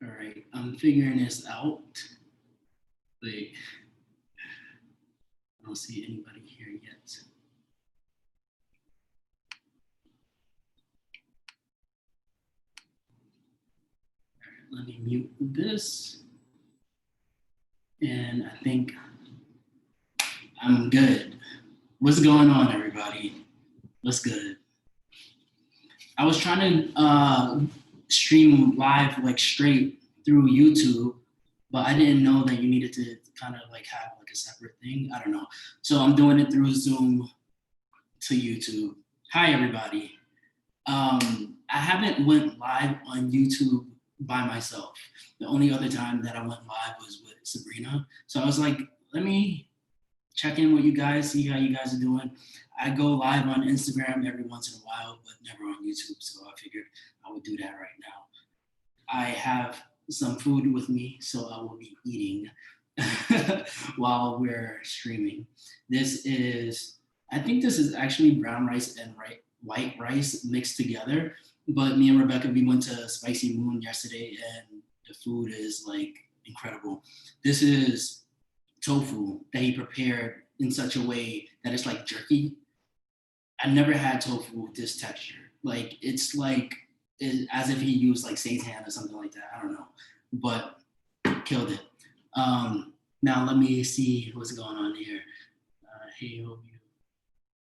All right, I'm figuring this out. Wait, I don't see anybody here yet. All right, let me mute this. And I think I'm good. What's going on, everybody? What's good? I was trying to stream live like straight through YouTube, but I didn't know that you needed to kind of like have like a separate thing. I don't know. So I'm doing it through Zoom to YouTube. Hi, everybody. I haven't went live on YouTube by myself. The only other time that I went live was with Sabrina. So I was like, let me check in with you guys, see how you guys are doing. I go live on Instagram every once in a while, but never on YouTube. So I figured I would do that right now. I have some food with me, so I will be eating while we're streaming. This is, I think this is actually brown rice and white rice mixed together. But me and Rebecca, we went to Spicy Moon yesterday, and the food is like incredible. This is tofu that he prepared in such a way that it's like jerky. I never had tofu with this texture. Like it's like as if he used like seitan or something like that. I don't know, but killed it. Now let me see what's going on here. Hey, hope you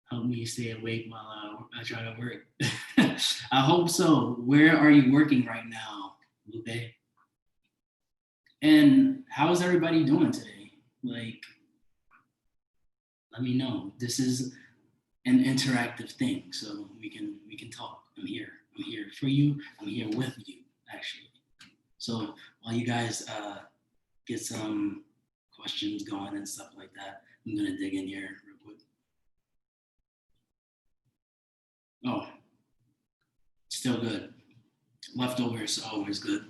help me stay awake while I try to work. I hope so. Where are you working right now, Lupe? And how is everybody doing today? Like, let me know. This is an interactive thing, so we can talk. I'm here. I'm here for you. I'm here with you, actually. So while you guys get some questions going and stuff like that, I'm gonna dig in here real quick. Oh, still good. Leftovers always good.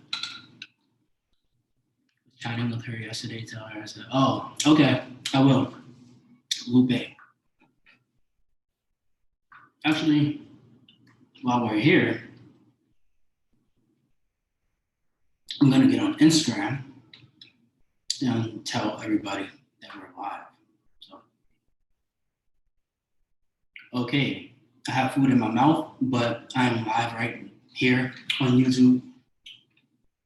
Chatting with her yesterday. Tell her I said, "Oh, okay, I will." Lupe. Actually, while we're here, I'm gonna get on Instagram and tell everybody that we're live. So, okay, I have food in my mouth, but I'm live right here on YouTube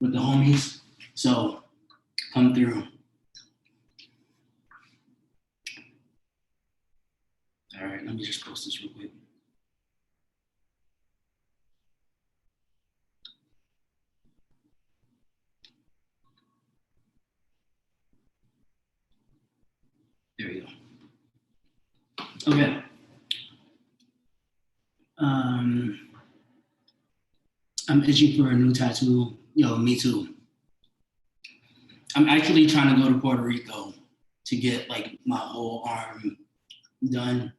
with the homies. So, come through. All right, let me just post this real quick. There you go. Okay. I'm itching for a new tattoo. Yo, me too. I'm actually trying to go to Puerto Rico to get like my whole arm done.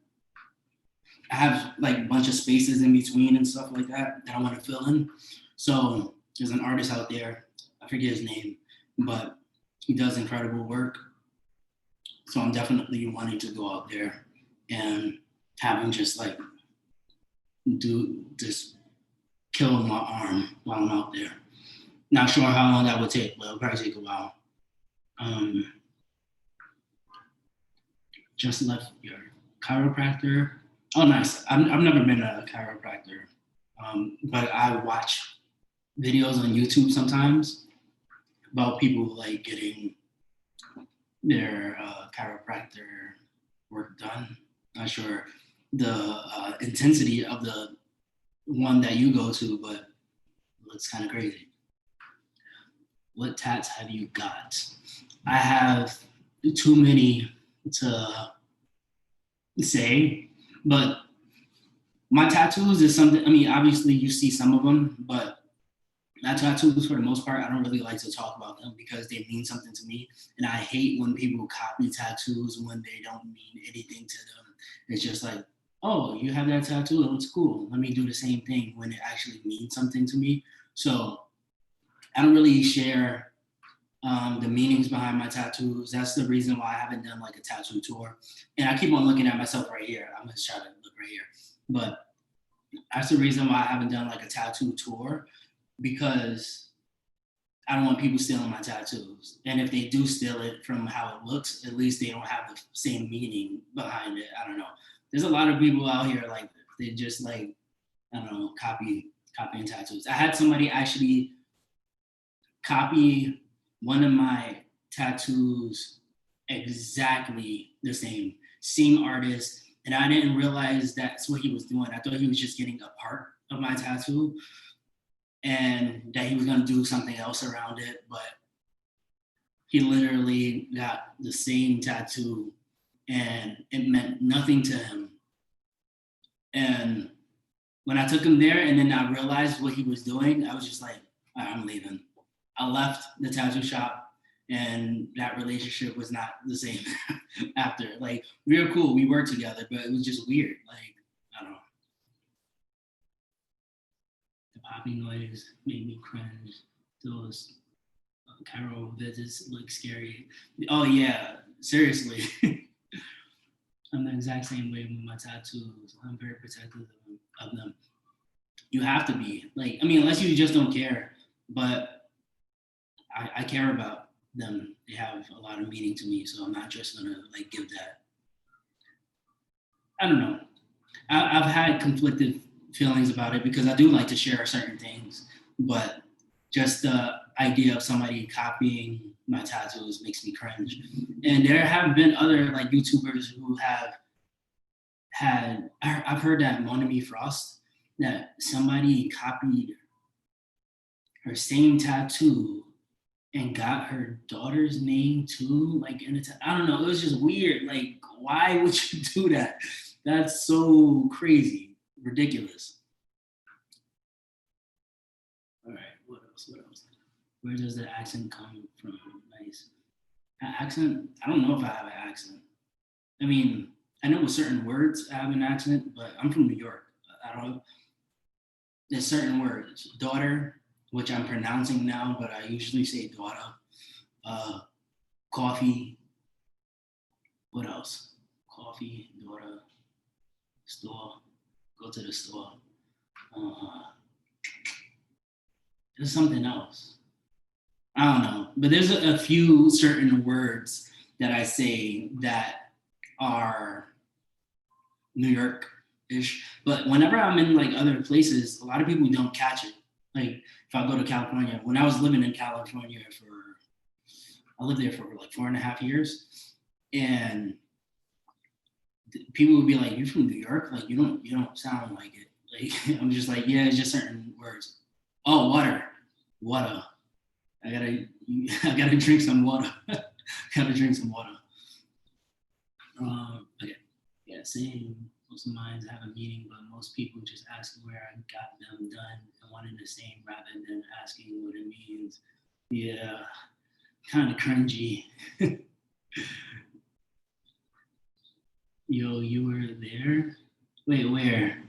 I have like a bunch of spaces in between and stuff like that that I want to fill in. So there's an artist out there, I forget his name, but he does incredible work. So I'm definitely wanting to go out there and have him just like do just kill my arm while I'm out there. Not sure how long that would take, but it'll probably take a while. Um, just left your chiropractor. Oh, nice. I've never been a chiropractor, but I watch videos on YouTube sometimes about people like getting their chiropractor work done. Not sure the intensity of the one that you go to, but it looks kind of crazy. What tats have you got? I have too many to say, but my tattoos is something, I mean, obviously you see some of them, but my tattoos for the most part, I don't really like to talk about them because they mean something to me. And I hate when people copy tattoos when they don't mean anything to them. It's just like, oh, you have that tattoo, it looks cool. Let me do the same thing when it actually means something to me. So I don't really share the meanings behind my tattoos. That's the reason why I haven't done like a tattoo tour. And I keep on looking at myself right here. I'm gonna try to look right here. But that's the reason why I haven't done like a tattoo tour because I don't want people stealing my tattoos. And if they do steal it from how it looks, at least they don't have the same meaning behind it. I don't know. There's a lot of people out here like they just like, I don't know, copying tattoos. I had somebody actually copy one of my tattoos exactly the same artist. And I didn't realize that's what he was doing. I thought he was just getting a part of my tattoo and that he was gonna do something else around it, but he literally got the same tattoo and it meant nothing to him. And when I took him there and then I realized what he was doing, I was just like, all right, I'm leaving. I left the tattoo shop and that relationship was not the same after. Like, we were cool, we worked together, but it was just weird. Like, I don't know. The popping noise made me cringe. Those Carol visits look scary. Oh yeah, seriously. I'm the exact same way with my tattoos. I'm very protective of them. You have to be. Like, I mean, unless you just don't care, but I care about them. They have a lot of meaning to me, so I'm not just gonna like give that. I don't know. I've had conflicted feelings about it because I do like to share certain things, but just the idea of somebody copying my tattoos makes me cringe. And there have been other like YouTubers who have had. I've heard that Monami Frost, that somebody copied her same tattoo and got her daughter's name too. Like, and I don't know. It was just weird. Like, why would you do that? That's so crazy, ridiculous. All right, what else? What else? Where does the accent come from? Nice. Accent? I don't know if I have an accent. I mean, I know with certain words I have an accent, but I'm from New York. I don't know. There's certain words. Daughter, which I'm pronouncing now, but I usually say daughter. Uh, Coffee. What else? Coffee, daughter, store. Go to the store. Uh, there's something else. I don't know, but there's a few certain words that I say that are New York-ish. But whenever I'm in like other places, a lot of people don't catch it. Like if I go to California, when I was living in California I lived there for like 4.5 years, and people would be like, "You're from New York? Like you don't sound like it." Like I'm just like, yeah, it's just certain words. Oh, water. I gotta I gotta drink some water. Gotta drink some water. Okay. Yeah, same. Most of mine have a meaning, but most people just ask where I got them done and wanting the same rather than asking what it means. Yeah, kind of cringy. Yo, you were there? Wait, where?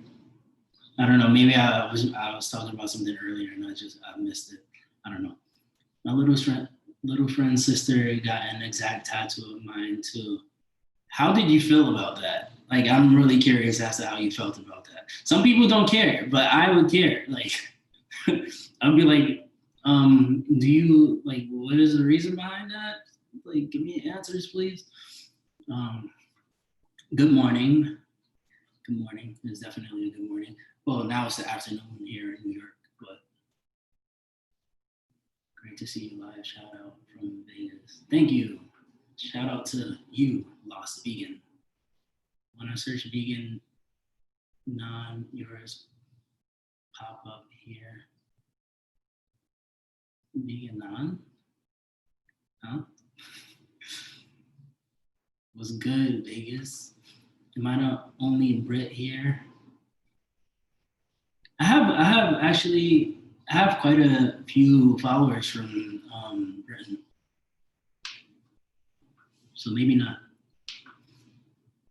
I don't know. Maybe I was talking about something earlier and I missed it. I don't know. My little friend's sister got an exact tattoo of mine too. How did you feel about that? Like, I'm really curious as to how you felt about that. Some people don't care, but I would care. Like, I'd be like, do you like? What is the reason behind that? Like, give me answers, please. Um, Good morning. Good morning. It's definitely a good morning. Well, now it's the afternoon here in New York, but great to see you live. Shout out from Vegas. Thank you. Shout out to you, Lost Vegan. When I search vegan non-yours pop up here. Vegan non? Huh? Was good, Vegas. Am I the only Brit here? I have quite a few followers from Britain, so maybe not.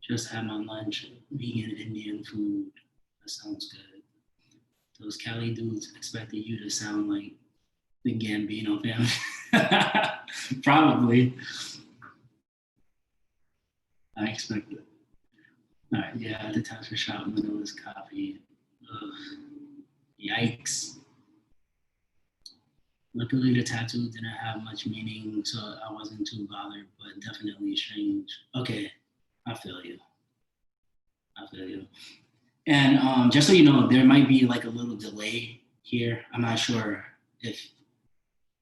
Just had my lunch, vegan Indian food. That sounds good. Those Cali dudes expected you to sound like the Gambino family. Probably. I expect it. All right, yeah, the times for shop Manila's coffee. Ugh, yikes. Luckily, the tattoo didn't have much meaning, so I wasn't too bothered, but definitely strange. Okay, I feel you. I feel you. And just so you know, there might be like a little delay here. I'm not sure if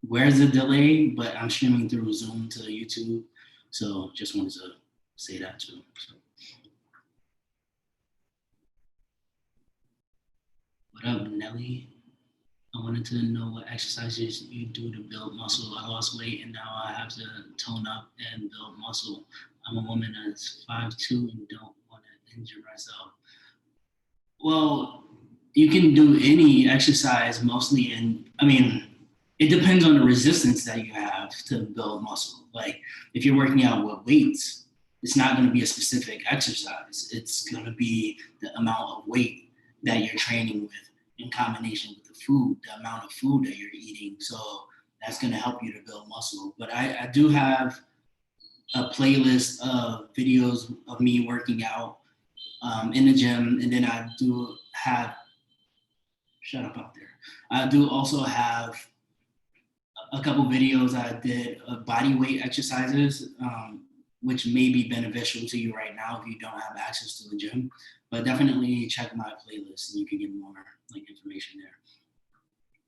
where's the delay, but I'm streaming through Zoom to YouTube. So just wanted to say that too. So, what up, Nelly? I wanted to know what exercises you do to build muscle. I lost weight and now I have to tone up and build muscle. I'm a woman that's 5'2" and don't want to injure myself. Well, you can do any exercise mostly, and I mean, it depends on the resistance that you have to build muscle. Like if you're working out with weights, it's not going to be a specific exercise. It's going to be the amount of weight that you're training with in combination with the food, the amount of food that you're eating. So that's going to help you to build muscle. But I do have a playlist of videos of me working out in the gym, and then I do have shut up out there. I do also have a couple videos I did of body weight exercises, which may be beneficial to you right now if you don't have access to the gym. But definitely check my playlist and you can get more like information there.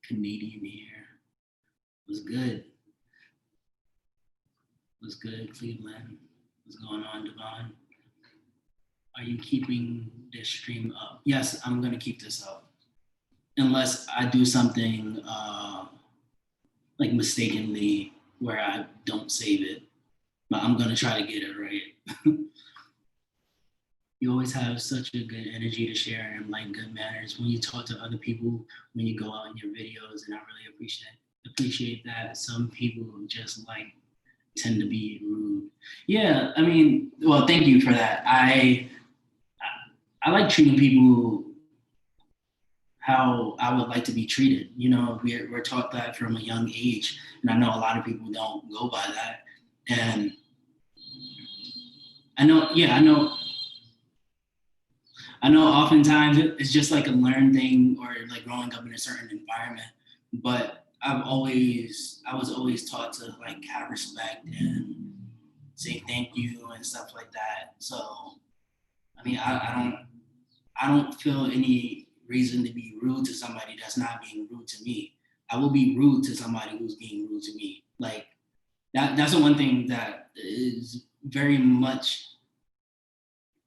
Canadian here was good. Was good, Cleveland. What's going on, Devon? Are you keeping this stream up? Yes, I'm gonna keep this up. Unless I do something like mistakenly where I don't save it, but I'm gonna try to get it right. You always have such a good energy to share and like good manners when you talk to other people, when you go out in your videos, and I really appreciate that. Some people just like tend to be rude. Yeah, I mean, well, thank you for that. I like treating people how I would like to be treated. You know, we're taught that from a young age, and I know a lot of people don't go by that. And I know, yeah, I know. Oftentimes it's just like a learned thing, or like growing up in a certain environment. But I was always taught to like have respect and say thank you and stuff like that. So, I mean, I don't feel any reason to be rude to somebody that's not being rude to me. I will be rude to somebody who's being rude to me. Like that's the one thing that is very much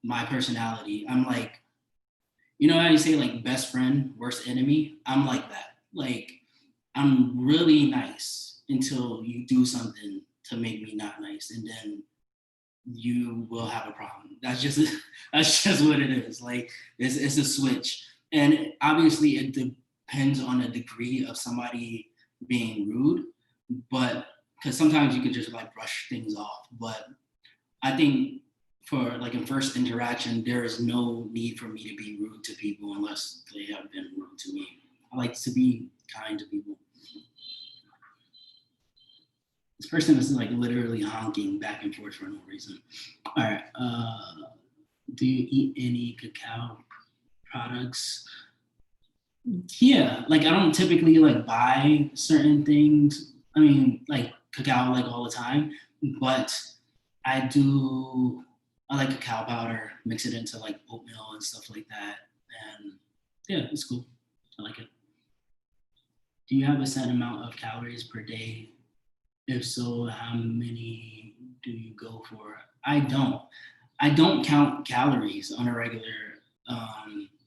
my personality. I'm like, you know how you say like best friend, worst enemy? I'm like that. Like I'm really nice until you do something to make me not nice, and then you will have a problem. That's just what it is. Like it's a switch, and obviously it depends on the degree of somebody being rude, but because sometimes you could just like brush things off. But I think for like in first interaction, there is no need for me to be rude to people unless they have been rude to me. I like to be kind to people. This person is like literally honking back and forth for no reason. All right. Do you eat any cacao products? Yeah, like I don't typically like buy certain things. I mean, like cacao like all the time, but I do. I like cacao powder, mix it into like oatmeal and stuff like that, and yeah, it's cool. I like it. Do you have a set amount of calories per day? If so, how many do you go for? I don't. I don't count calories on a regular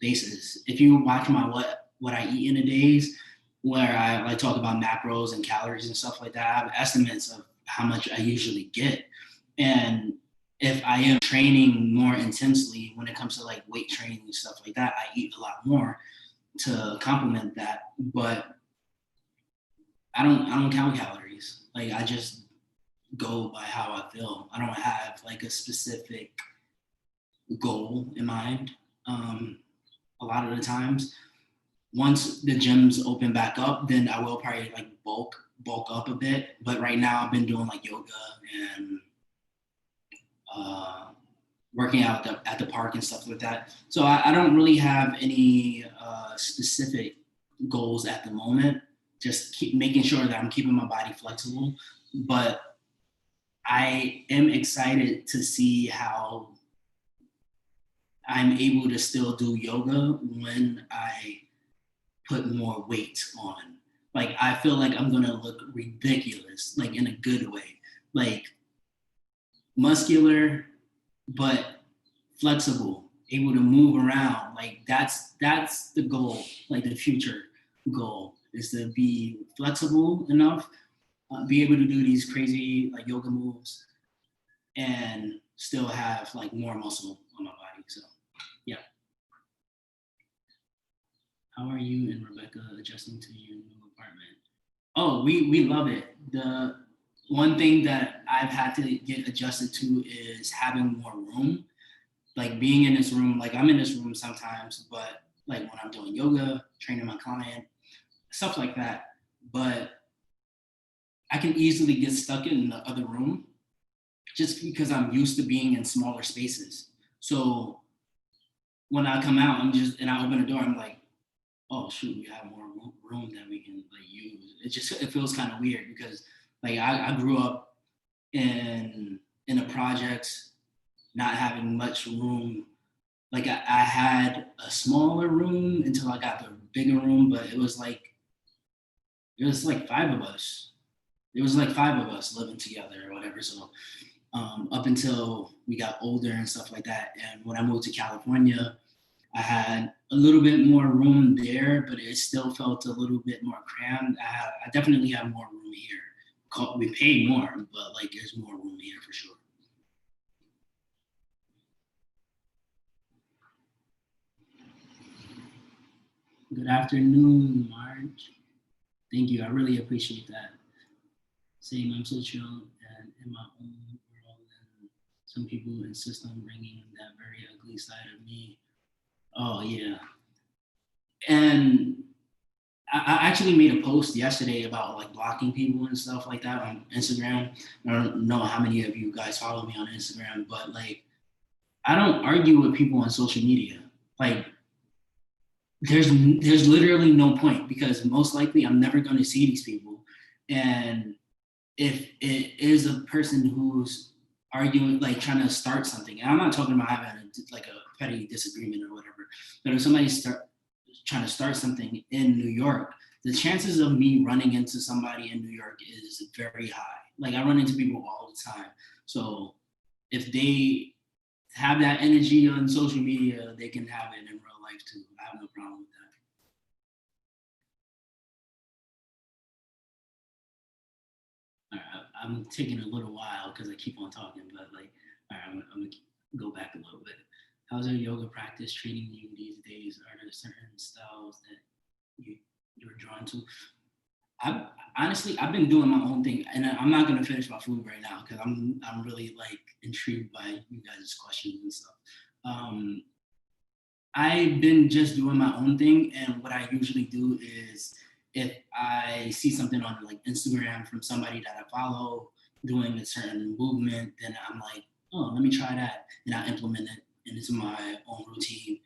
basis. If you watch my what I eat in a days, where I like talk about macros and calories and stuff like that, I have estimates of how much I usually get. And if I am training more intensely when it comes to like weight training and stuff like that, I eat a lot more to complement that. But I don't count calories. Like I just go by how I feel. I don't have like a specific goal in mind. A lot of the times, once the gyms open back up, then I will probably like bulk up a bit. But right now, I've been doing like yoga and working out at the park and stuff like that. So I don't really have any specific goals at the moment. just keep making sure that I'm keeping my body flexible. But I am excited to see how I'm able to still do yoga when I put more weight on. Like, I feel like I'm gonna look ridiculous, like in a good way. Like, muscular, but flexible, able to move around. Like, that's the goal, like the future goal is to be flexible enough, be able to do these crazy like yoga moves and still have like more muscle on my body. So yeah. How are you and Rebecca adjusting to your new apartment? Oh, we love it. The one thing that I've had to get adjusted to is having more room. Like being in this room, like I'm in this room sometimes, but like when I'm doing yoga, training my client, stuff like that. But I can easily get stuck in the other room just because I'm used to being in smaller spaces. So when I come out, and I open the door, I'm like, oh shoot, we have more room that we can like use. It feels kind of weird because like I grew up in a project not having much room. Like I had a smaller room until I got the bigger room, but it was like five of us. It was like five of us living together or whatever. So up until we got older and stuff like that. And when I moved to California, I had a little bit more room there, but it still felt a little bit more crammed. I definitely have more room here. We pay more, but like there's more room here for sure. Good afternoon, Marge. Thank you. I really appreciate that. Saying I'm so chill and in my own world, and some people insist on bringing that very ugly side of me. Oh yeah, and I actually made a post yesterday about like blocking people and stuff like that on Instagram. I don't know how many of you guys follow me on Instagram, but like I don't argue with people on social media. Like there's literally no point because most likely I'm never going to see these people, and if it is a person who's arguing, like trying to start something, and I'm not talking about having like a petty disagreement or whatever, but if somebody trying to start something in New York, the chances of me running into somebody in New York is very high. Like I run into people all the time. So if they have that energy on social media, they can have it in real life too. I have no problem with that. All right, I'm taking a little while because I keep on talking, but like, all right, I'm gonna go back a little bit. How's your yoga practice treating you these days? Are there certain styles that you're drawn to? I honestly I've been doing my own thing, and I'm not gonna finish my food right now because I'm really like intrigued by you guys' questions and stuff. Um, I've been just doing my own thing, and what I usually do is if I see something on like Instagram from somebody that I follow doing a certain movement, then I'm like, oh, let me try that, and I implement it into my own routine,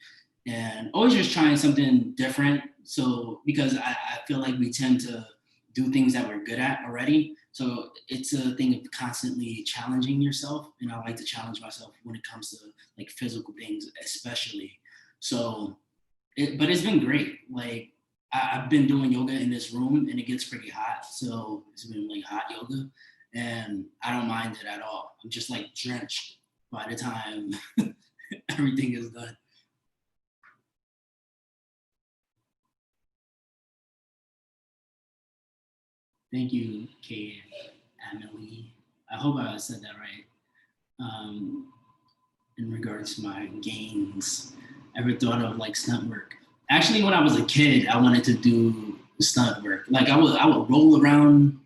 and always just trying something different. So because I feel like we tend to do things that we're good at already. So it's a thing of constantly challenging yourself, and I like to challenge myself when it comes to like physical things, especially. So, but it's been great. Like I've been doing yoga in this room, and it gets pretty hot. So it's been like hot yoga, and I don't mind it at all. I'm just like drenched by the time everything is done. Thank you, Kate, Emily. I hope I said that right. Um, in regards to my gains, ever thought of like stunt work? Actually, when I was a kid, I wanted to do stunt work. Like I would roll around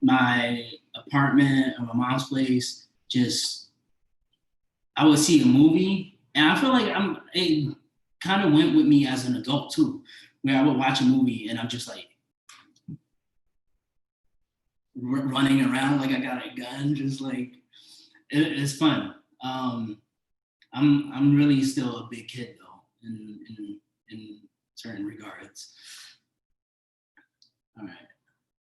my apartment or my mom's place. Just I would see a movie, and I feel like it kind of went with me as an adult too, where I would watch a movie and I'm just like running around like I got a gun, just like it's fun. I'm really still a big kid though in certain regards. All right.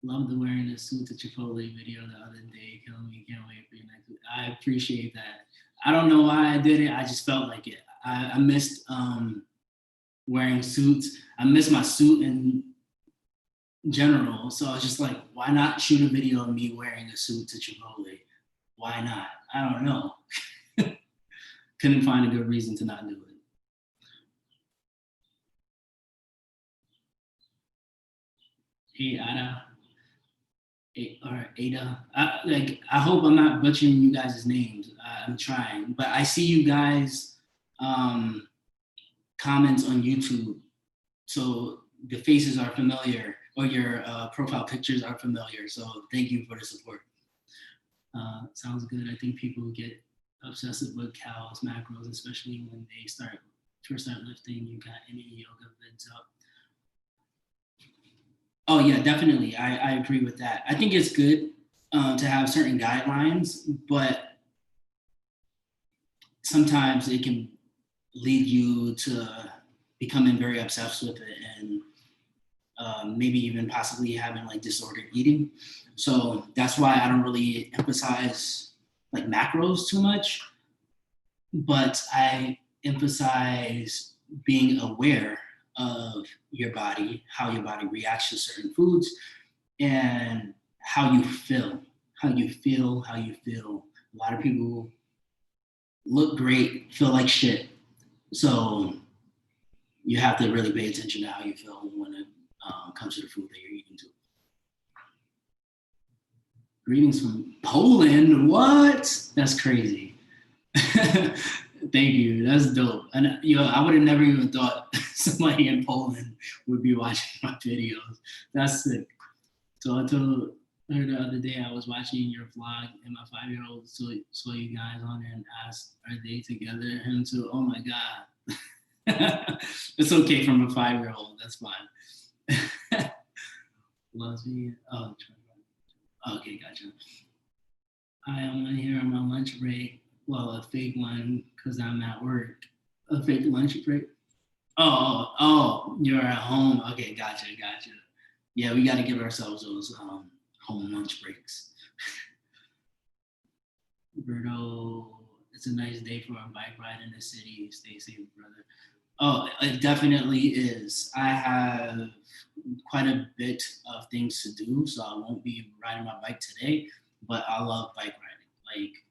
Love the wearing the suit to Chipotle video the other day. Killing me. Can't wait for your next week. I appreciate that. I don't know why I did it. I just felt like it. I missed wearing suits. I missed my suit in general. So I was just like, why not shoot a video of me wearing a suit to Chipotle? Why not? I don't know. Couldn't find a good reason to not do it. Hey, Ada. Or Ada. I hope I'm not butchering you guys' names. I'm trying, but I see you guys comments on YouTube, so the faces are familiar, or your profile pictures are familiar. So thank you for the support. Sounds good. I think people get obsessive with cows, macros, especially when they first start lifting. You got any yoga vids up? Oh yeah, definitely. I agree with that. I think it's good to have certain guidelines, but sometimes it can lead you to becoming very obsessed with it and maybe even possibly having like disordered eating. So that's why I don't really emphasize like macros too much, but I emphasize being aware of your body, how your body reacts to certain foods, and how you feel, how you feel, how you feel. A lot of people look great, feel like shit. So you have to really pay attention to how you feel when it comes to the food that you're eating too. Greetings from Poland. What? That's crazy. Thank you. That's dope. And I would have never even thought somebody in Poland would be watching my videos. That's sick. So I told her the other day I was watching your vlog and my 5-year-old saw you guys on there and asked, "Are they together?" Him too. Oh my god. It's okay from a 5-year-old. That's fine. Loves me. Oh, okay, gotcha. I am here on my lunch break. Well, a fake one because I'm at work. A fake lunch break. Oh, you're at home. Okay, gotcha. Yeah, we got to give ourselves those home lunch breaks. Berto, it's a nice day for a bike ride in the city. Stay safe, brother. Oh, it definitely is. I have quite a bit of things to do, so I won't be riding my bike today, but I love bike riding. Like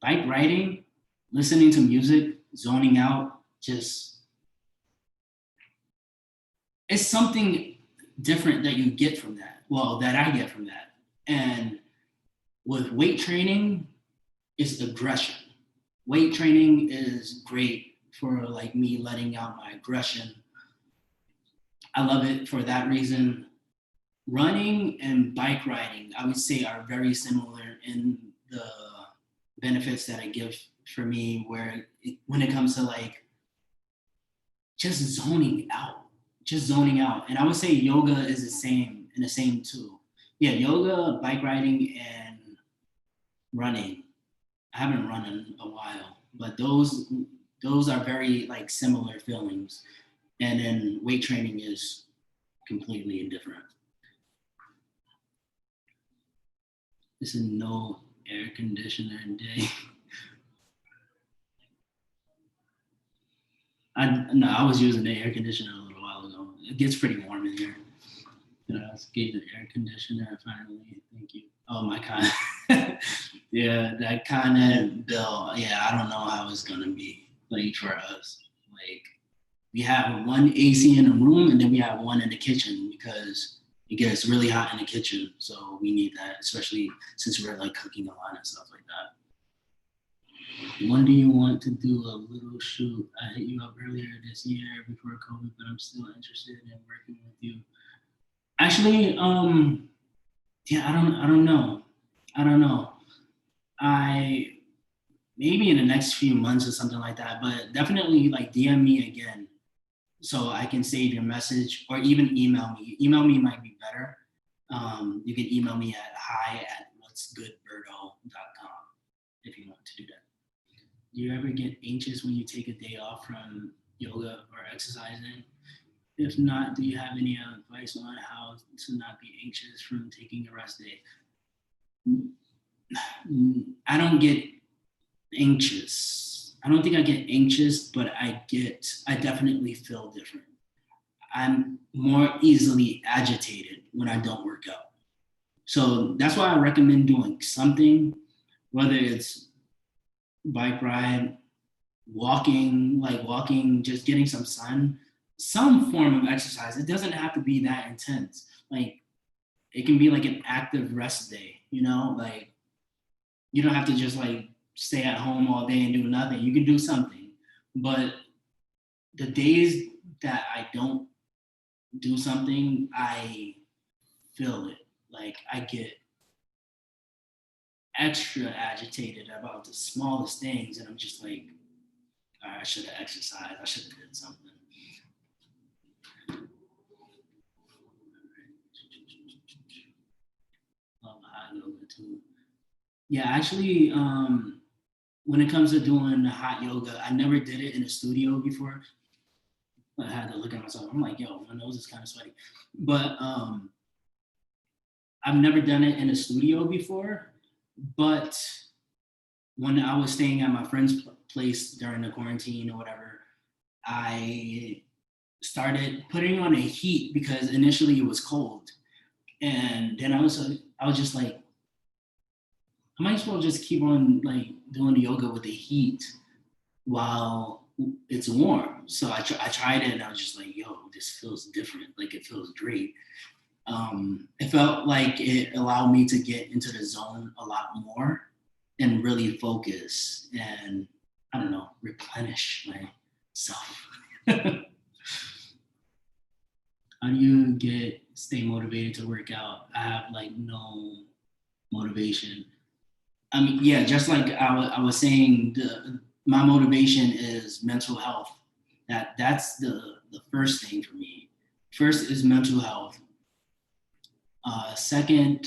bike riding, listening to music, zoning out, just it's something different that you get from that. Well, that I get from that. And with weight training, it's aggression. Weight training is great for like me letting out my aggression. I love it for that reason. Running and bike riding, I would say, are very similar in the benefits that it gives for me, when it comes to like just zoning out. And I would say yoga is the same too. Yeah, yoga, bike riding, and running. I haven't run in a while, but those are very like similar feelings. And then weight training is completely different. It's a no air conditioner day. I was using the air conditioner a little while ago. It gets pretty warm in here. I gave the air conditioner finally. Thank you. Oh my god. Yeah, that kind of bill. Yeah, I don't know how it's gonna be like for us. Like we have one AC in a room and then we have one in the kitchen because it gets really hot in the kitchen. So we need that, especially since we're like cooking a lot and stuff like that. When do you want to do a little shoot? I hit you up earlier this year before COVID, but I'm still interested in working with you. Actually, yeah, I don't know. I maybe in the next few months or something like that, but definitely like DM me again so I can save your message or even email me. Email me might be better. You can email me at hi@whatsgoodberto.com if you want to do that. Do you ever get anxious when you take a day off from yoga or exercising? If not, do you have any advice on how to not be anxious from taking a rest day? I don't get anxious. I don't think I get anxious, but I definitely feel different. I'm more easily agitated when I don't work out. So that's why I recommend doing something, whether it's bike ride, walking, just getting some sun, some form of exercise. It doesn't have to be that intense. Like it can be like an active rest day, like you don't have to just like stay at home all day and do nothing. You can do something. But the days that I don't do something, I feel it. Like I get extra agitated about the smallest things, and I'm just like, all right, I should have exercised. I should have did something. Love hot yoga too. Yeah, actually, when it comes to doing hot yoga, I never did it in a studio before. I had to look at myself. I'm like, yo, my nose is kind of sweaty. But I've never done it in a studio before. But when I was staying at my friend's place during the quarantine or whatever, I started putting on a heat because initially it was cold. And then I was just like, I might as well just keep on like doing the yoga with the heat while it's warm. So I tried it and I was just like, yo, this feels different. Like it feels great. It felt like it allowed me to get into the zone a lot more and really focus and I don't know, replenish myself. How do you stay motivated to work out? I have like no motivation. I mean, yeah, just like I was saying, my motivation is mental health. That's the first thing for me. First is mental health. Second,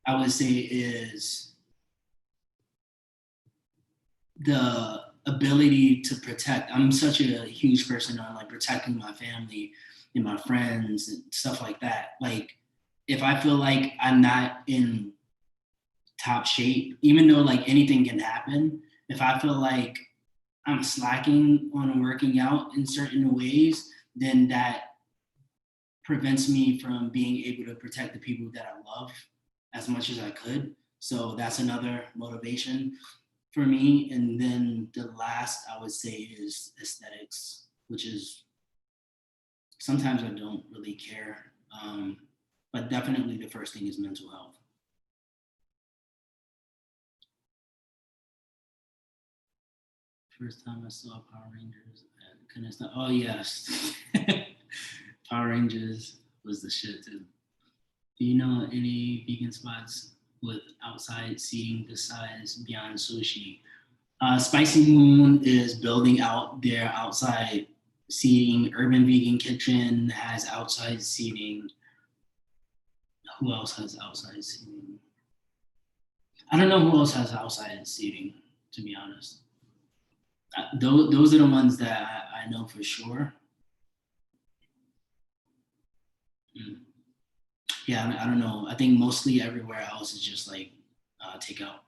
I would say is the ability to protect. I'm such a huge person on like protecting my family and my friends and stuff like that. Like if I feel like I'm not in top shape, even though like anything can happen, if I feel like I'm slacking on working out in certain ways, then that prevents me from being able to protect the people that I love as much as I could. So that's another motivation for me. And then the last I would say is aesthetics, which is sometimes I don't really care. But definitely the first thing is mental health. First time I saw Power Rangers, couldn't stop. Oh yes, Power Rangers was the shit too. Do you know any vegan spots with outside seating besides Beyond Sushi? Spicy Moon is building out their outside seating. Urban Vegan Kitchen has outside seating. Who else has outside seating? I don't know who else has outside seating, to be honest. Those are the ones that I know for sure. Mm. Yeah, I don't know. I think mostly everywhere else is just like takeout.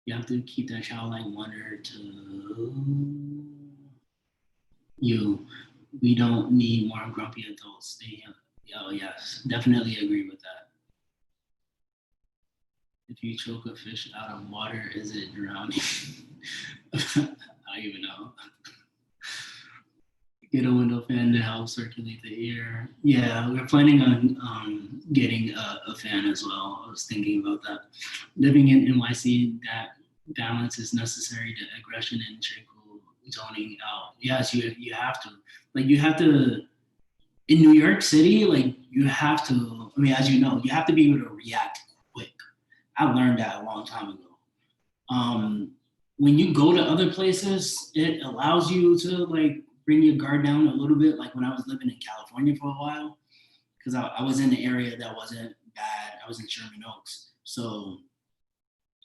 You have to keep that childlike wonder to you. We don't need more grumpy adults. Oh yes, definitely agree with that. If you choke a fish out of water, is it drowning? I don't even know. Get a window fan to help circulate the air. Yeah, we're planning on getting a fan as well. I was thinking about that. Living in NYC, that balance is necessary to aggression and tranquil zoning out. Yes, you have to. Like you have to in New York City, like you have to. I mean, as you know, you have to be able to react quick. I learned that a long time ago. Um, when you go to other places, it allows you to like bring your guard down a little bit. Like when I was living in California for a while, because I was in an area that wasn't bad. I was in Sherman Oaks, so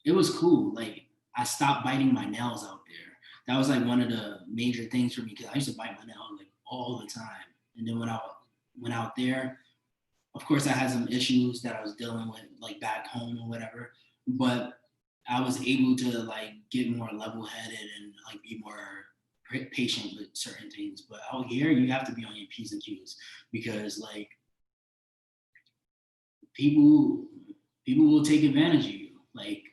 it was cool. Like I stopped biting my nails out there. That was like one of the major things for me because I used to bite my nails like all the time. And then when I went out there, of course, I had some issues that I was dealing with, like back home or whatever. But I was able to like get more level-headed and like be more patient with certain things. But out here, you have to be on your P's and Q's because like people will take advantage of you. Like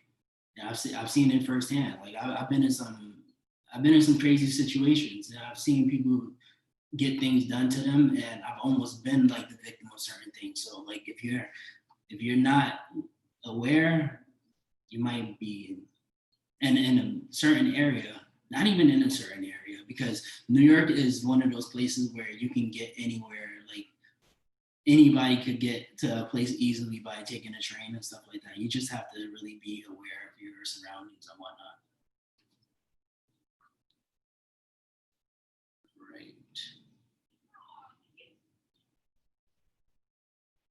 I've seen it firsthand. Like I've been in some crazy situations, and I've seen people get things done to them, and I've almost been like the victim of certain things. So like if you're not aware, you might be in a certain area, not even in a certain area, because New York is one of those places where you can get anywhere. Like anybody could get to a place easily by taking a train and stuff like that. You just have to really be aware of your surroundings and whatnot. Right.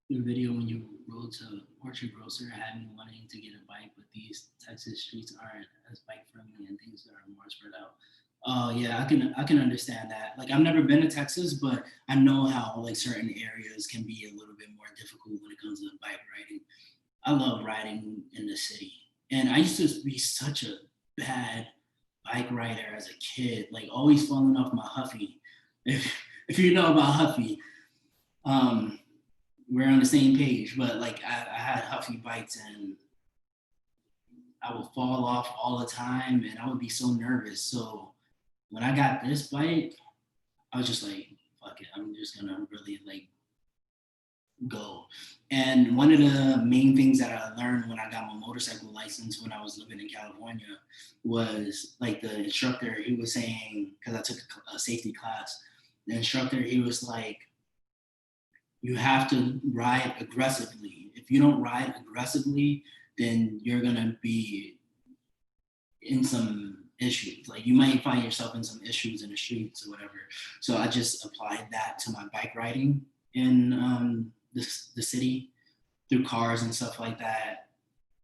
The video when you rode to Orchard Grocer had me wanting to get a bike, but these Texas streets aren't as bike friendly and things are more spread out. Oh yeah, I can understand that. Like I've never been to Texas, but I know how like certain areas can be a little bit more difficult when it comes to bike riding. I love riding in the city, and I used to be such a bad bike rider as a kid, like always falling off my Huffy. If you know about Huffy, um, we're on the same page. But like I had Huffy bikes, and I would fall off all the time, and I would be so nervous. So when I got this bike, I was just like, fuck it, I'm just gonna really like go. And one of the main things that I learned when I got my motorcycle license when I was living in California was like the instructor, he was saying, because I took a safety class, the instructor, he was like, you have to ride aggressively. If you don't ride aggressively, then you're gonna be in some issues. Like you might find yourself in some issues in the streets or whatever. So I just applied that to my bike riding in the city through cars and stuff like that.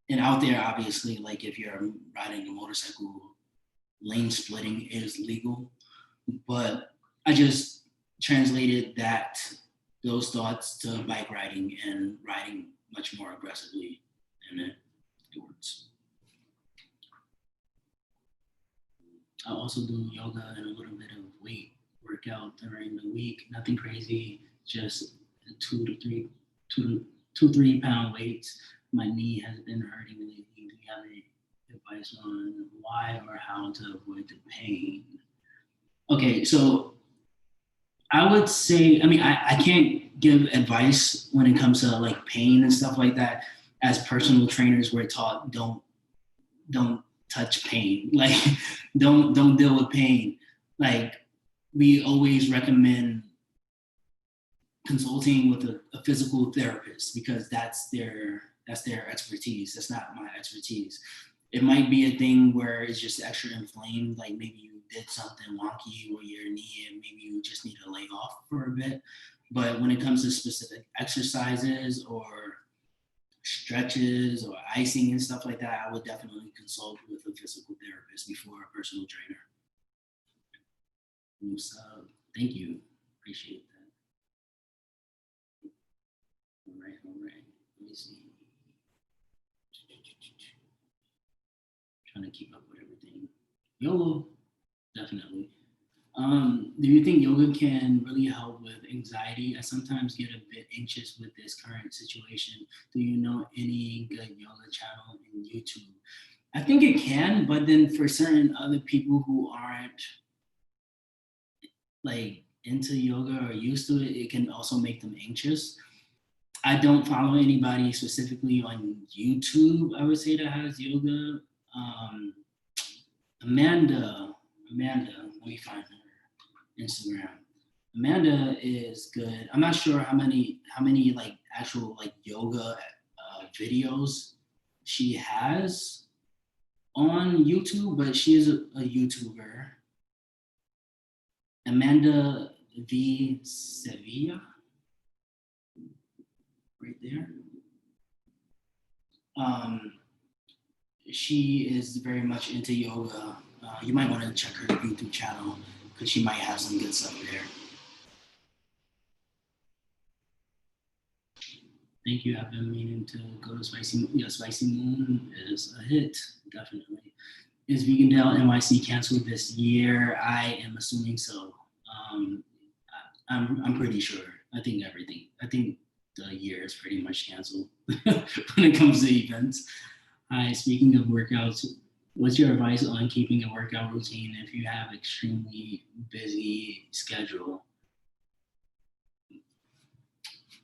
And out there, obviously, like if you're riding a motorcycle, lane splitting is legal. But I just translated those thoughts to bike riding and riding much more aggressively, and it works. I also do yoga and a little bit of weight workout during the week. Nothing crazy, just 3 pound weights. My knee has been hurting lately. Do you have any advice on why or how to avoid the pain? Okay, so I would say, I mean, I can't give advice when it comes to like pain and stuff like that. As personal trainers, we're taught don't touch pain. Like don't deal with pain. Like we always recommend consulting with a physical therapist because that's their expertise. That's not my expertise. It might be a thing where it's just extra inflamed, like maybe you did something wonky with your knee and maybe you just need to lay off for a bit. But when it comes to specific exercises or stretches or icing and stuff like that, I would definitely consult with a physical therapist before a personal trainer. So, thank you. Appreciate that. All right. Let me see. Trying to keep up with everything. YOLO, definitely. Do you think yoga can really help with anxiety? I sometimes get a bit anxious with this current situation. Do you know any good yoga channel in YouTube? I think it can, but then for certain other people who aren't like into yoga or used to it, it can also make them anxious. I don't follow anybody specifically on YouTube, I would say, that has yoga. Amanda, let me find her Instagram. Amanda is good. I'm not sure how many like actual like yoga videos she has on YouTube, but she is a YouTuber. Amanda V Sevilla, right there. She is very much into yoga. You might want to check her YouTube channel because she might have some good stuff there. Thank you. I've been meaning to go to Spicy. Yeah, Spicy Moon is a hit, definitely. Is Vegan Dell NYC canceled this year? I am assuming so. Um, I'm pretty sure. I think everything. I think the year is pretty much canceled when it comes to events. Hi, speaking of workouts, what's your advice on keeping a workout routine if you have extremely busy schedule?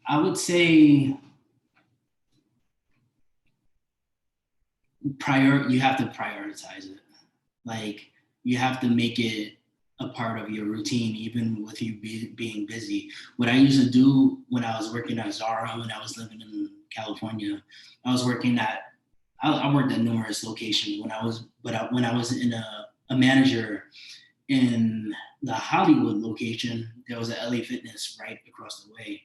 I would say you have to prioritize it. Like you have to make it a part of your routine, even with you being busy. What I used to do when I was working at Zara, when I was living in California, I was working at, I worked at numerous locations when I was in a manager in the Hollywood location, there was an LA Fitness right across the way.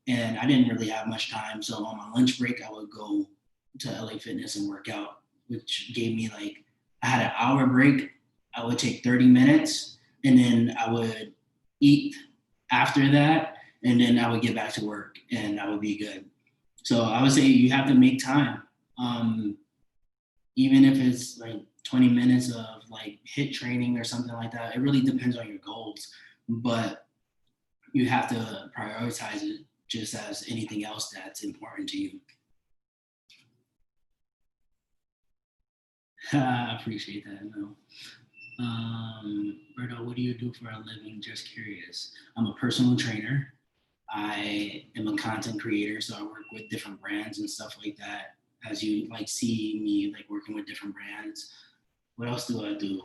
And I didn't really have much time. So on my lunch break, I would go to LA Fitness and work out, which gave me like, I had an hour break. I would take 30 minutes and then I would eat after that. And then I would get back to work and I would be good. So I would say you have to make time. Um, Even if it's like 20 minutes of like hit training or something like that. It really depends on your goals, but you have to prioritize it just as anything else that's important to you. I appreciate that. No. Berto, what do you do for a living? Just curious. I'm a personal trainer. I am a content creator, so I work with different brands and stuff like that. As you like see me like working with different brands. What else do I do?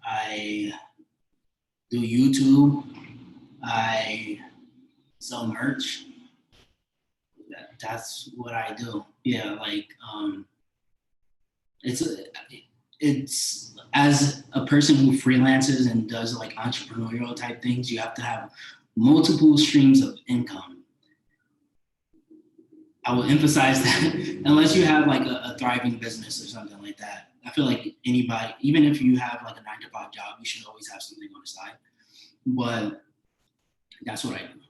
I do YouTube. I sell merch. That's what I do. Yeah, like it's it's as a person who freelances and does like entrepreneurial type things, you have to have multiple streams of income. I will emphasize that unless you have like a thriving business or something like that. I feel like anybody, even if you have like a 9 to 5 job, you should always have something on the side. But that's what I do.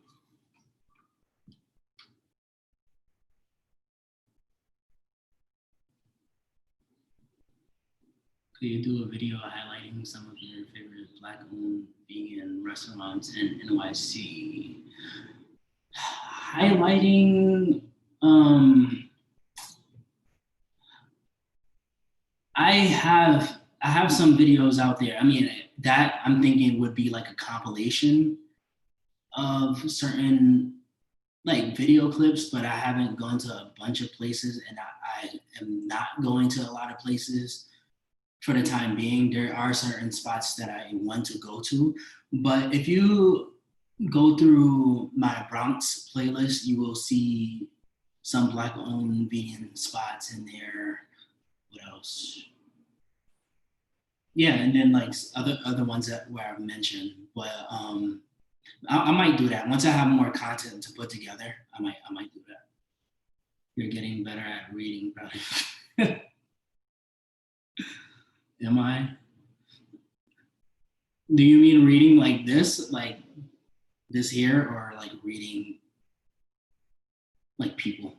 Could you do a video highlighting some of your favorite Black-owned vegan restaurants in NYC? Highlighting, um, I have some videos out there. I mean, that I'm thinking would be like a compilation of certain like video clips, but I haven't gone to a bunch of places, and I am not going to a lot of places for the time being. There are certain spots that I want to go to, but if you go through my Bronx playlist, you will see some Black-owned vegan spots in there. What else? Yeah, and then like other ones that where I've mentioned, but I might do that once I have more content to put together. I might do that. You're getting better at reading, probably. Am I? Do you mean reading like this here, or like reading like people?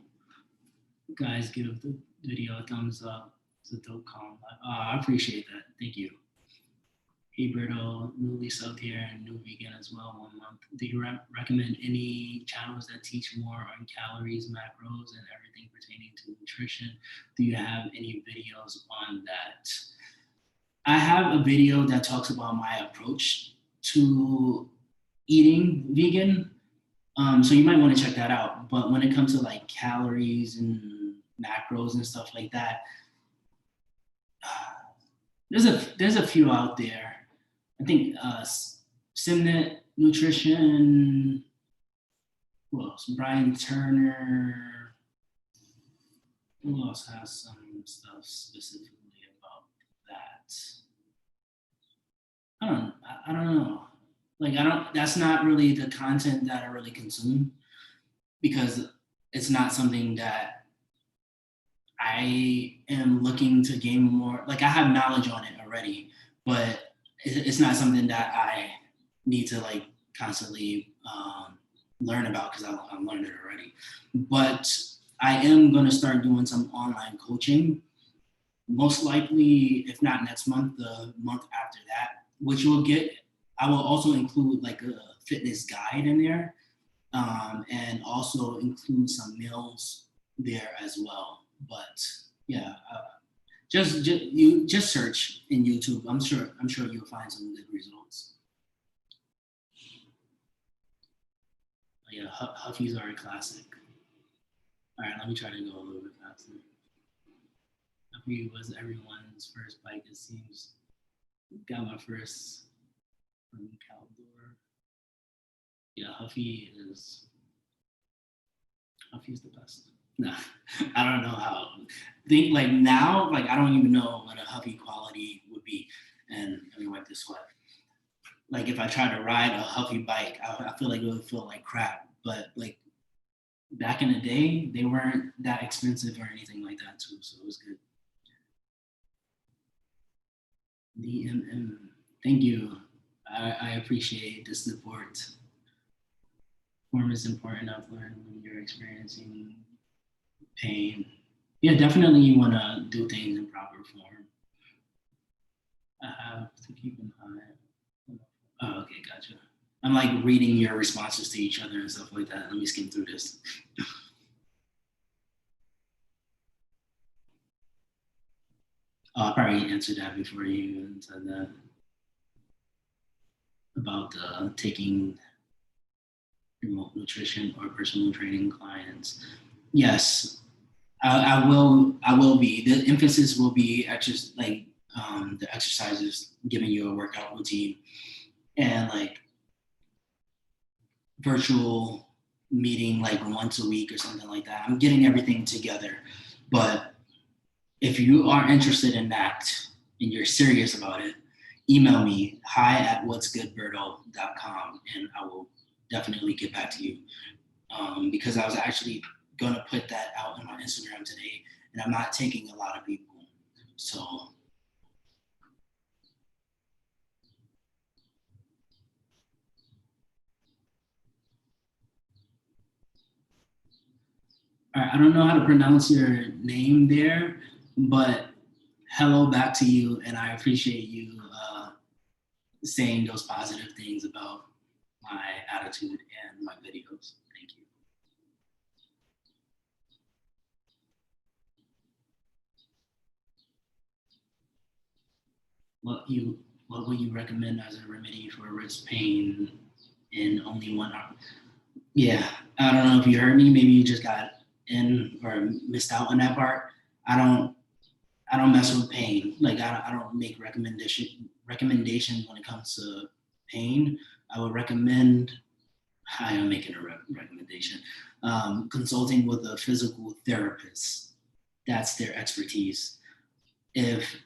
Guys, give the video a thumbs up. It's a dope comment. I appreciate that. Thank you. Hey Berto, newly subbed here and new vegan as well 1 month. Do you recommend any channels that teach more on calories, macros, and everything pertaining to nutrition? Do you have any videos on that? I have a video that talks about my approach to eating vegan. So you might want to check that out. But when it comes to like calories and macros and stuff like that, there's a few out there. I think Simnet Nutrition. Who else? Brian Turner. Who else has some stuff specifically about that? I don't know. Like I don't. That's not really the content that I really consume because it's not something that I am looking to gain more. Like I have knowledge on it already, but it's not something that I need to like constantly learn about because I learned it already. But I am going to start doing some online coaching, most likely, if not next month, the month after that, which will get, I will also include like a fitness guide in there, and also include some meals there as well. But yeah, you just search in YouTube. I'm sure you'll find some good results. But yeah, Huffies are a classic. All right, let me try to go a little bit faster. Huffy was everyone's first bike. It seems got my first from Caldor. Yeah, Huffy's the best. Nah, I don't know how. Think like now, like I don't even know what a Huffy quality would be. And let me wipe this sweat. Like if I try to ride a Huffy bike, I feel like it would feel like crap. But like back in the day, they weren't that expensive or anything like that too, so it was good. DMM, thank you. I appreciate the support. Form is important. I've learned when you're experiencing pain. Yeah, definitely you want to do things in proper form. I have to keep an eye. Oh, okay, gotcha. I'm like reading your responses to each other and stuff like that. Let me skim through this. I probably answered that before you even said that about taking remote nutrition or personal training clients. Yes, I will. I will be. The emphasis will be like the exercises, giving you a workout routine, and like virtual meeting like once a week or something like that. I'm getting everything together. But if you are interested in that and you're serious about it, email me hi@whatsgoodberto.com and I will definitely get back to you. Because I was actually going to put that out on my Instagram today and I'm not taking a lot of people. So all right, I don't know how to pronounce your name there, but hello back to you, and I appreciate you saying those positive things about my attitude and my videos. Thank you. What you what would you recommend as a remedy for wrist pain in only one arm? Yeah, I don't know if you heard me. Maybe you just got in or missed out on that part. I don't I don't mess with pain. Like I don't make recommendations when it comes to pain. I would recommend. I am making a recommendation. Consulting with a physical therapist. That's their expertise. If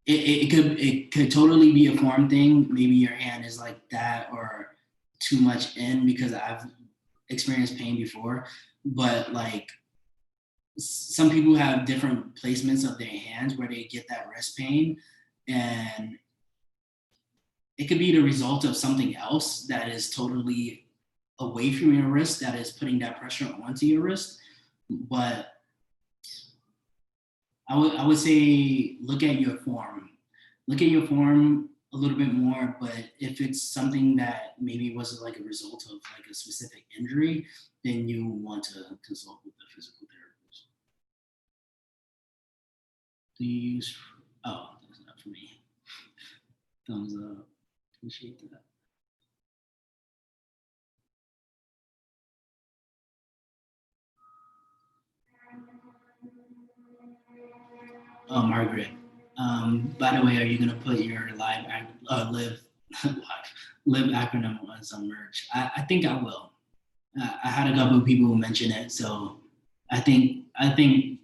it could totally be a form thing. Maybe your hand is like that or too much in because I've experienced pain before. But like some people have different placements of their hands where they get that wrist pain, and it could be the result of something else that is totally away from your wrist that is putting that pressure onto your wrist. But I would say look at your form a little bit more. But if it's something that maybe was like a result of like a specific injury, then you want to consult with a physical therapist. Do you use? Oh, that's not for me. Thumbs up. Appreciate that. Oh, Margaret. By the way, are you gonna put your live live acronym on some merch? I think I will. I had a couple of people who mention it, so I think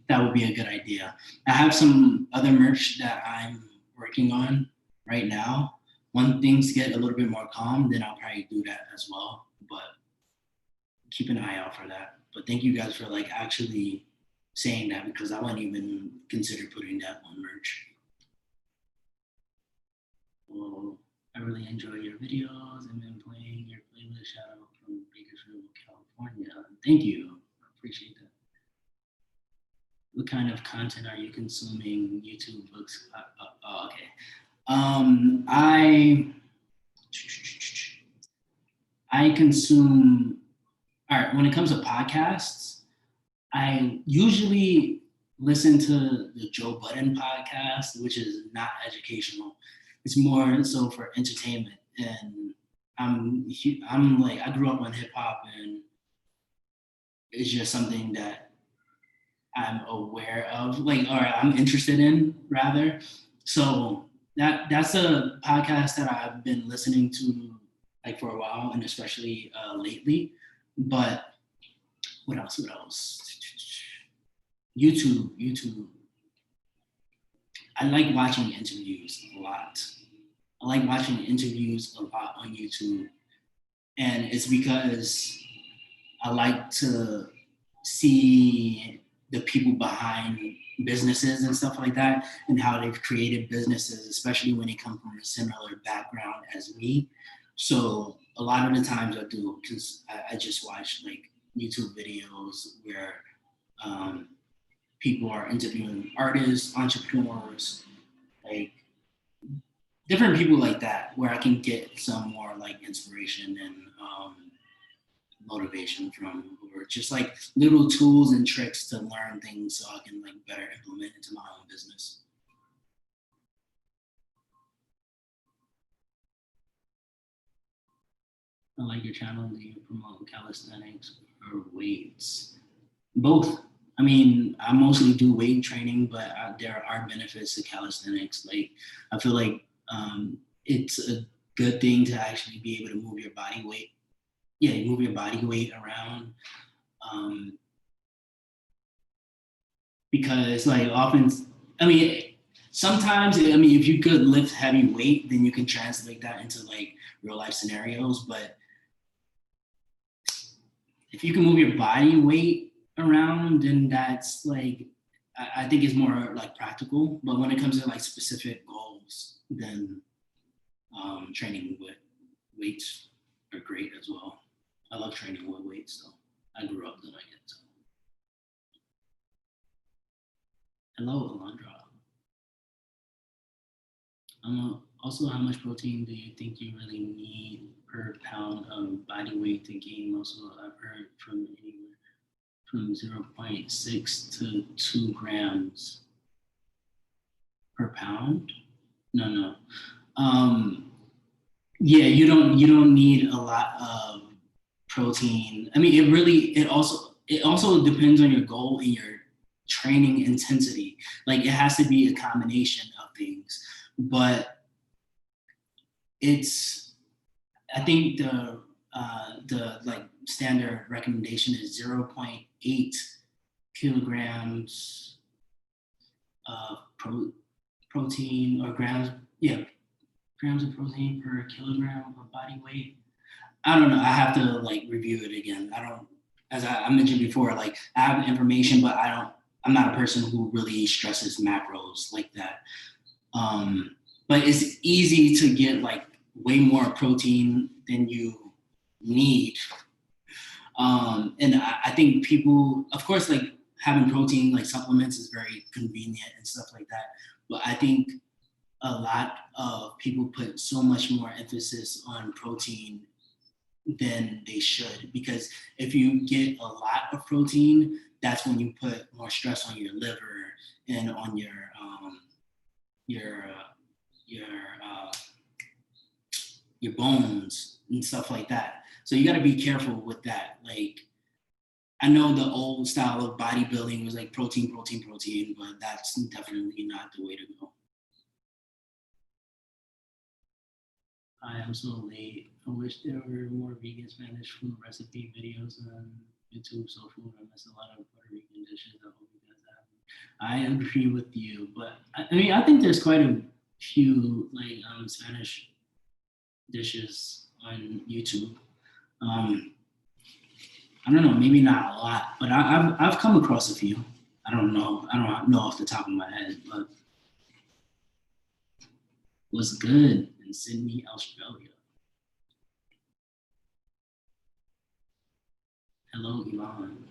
that would be a good idea. I have some other merch that I'm working on right now. When things get a little bit more calm, then I'll probably do that as well. But keep an eye out for that. But thank you guys for like actually saying that because I wouldn't even consider putting that on merch. Well, I really enjoy your videos and been playing your playlist. Shout out from Bakersfield, California. Thank you. I appreciate that. What kind of content are you consuming? YouTube, books? Okay. I consume. All right. When it comes to podcasts, I usually listen to the Joe Budden podcast, which is not educational. It's more so for entertainment. And I'm like, I grew up on hip hop, and it's just something that I'm aware of, like, or I'm interested in rather. So that's a podcast that I've been listening to like for a while, and especially lately. But what else? What else? YouTube. I like watching interviews a lot. I like watching interviews a lot on YouTube, and it's because I like to see the people behind businesses and stuff like that, and how they've created businesses, especially when they come from a similar background as me. So a lot of the times I do, because I just watch like YouTube videos where people are interviewing artists, entrepreneurs, like different people like that, where I can get some more like inspiration and motivation from, or just like little tools and tricks to learn things so I can like better implement into my own business. I like your channel. Do you promote calisthenics or weights? Both. I mean, I mostly do weight training, but there are benefits to calisthenics. Like, I feel like it's a good thing to actually be able to move your body weight. Yeah, you move your body weight around. Because like often, I mean, sometimes, I mean, if you could lift heavy weight, then you can translate that into like real life scenarios. But if you can move your body weight around, then that's like, I think it's more like practical. But when it comes to like specific goals, then training with weights are great as well. I love training with weights, though. I grew up doing it. So. Hello, Alondra. Also, how much protein do you think you really need per pound of body weight to gain muscle? I've heard from anywhere from 0.6 to 2 grams per pound. No. Yeah, you don't need a lot of protein. I mean, it also depends on your goal and your training intensity. Like, it has to be a combination of things. But I think the like standard recommendation is 0.8 kilograms of protein, or grams of protein per kilogram of body weight. I don't know. I have to like review it again. I don't, as I mentioned before, like I have information, but I'm not a person who really stresses macros like that. But it's easy to get like way more protein than you need. And I think people, of course, like having protein like supplements is very convenient and stuff like that. But I think a lot of people put so much more emphasis on protein than they should, because if you get a lot of protein, that's when you put more stress on your liver and on your your bones and stuff like that. So you got to be careful with that. Like, I know the old style of bodybuilding was like protein, but that's definitely not the way to go. I am so late. I wish there were more vegan Spanish food recipe videos on YouTube. So food, I miss a lot of Puerto Rican dishes. I hope you guys have them. I agree with you, but I mean, I think there's quite a few like Spanish dishes on YouTube. I don't know, maybe not a lot, but I've come across a few. I don't know off the top of my head, but what's good in Sydney, Australia? Hello, Ivan.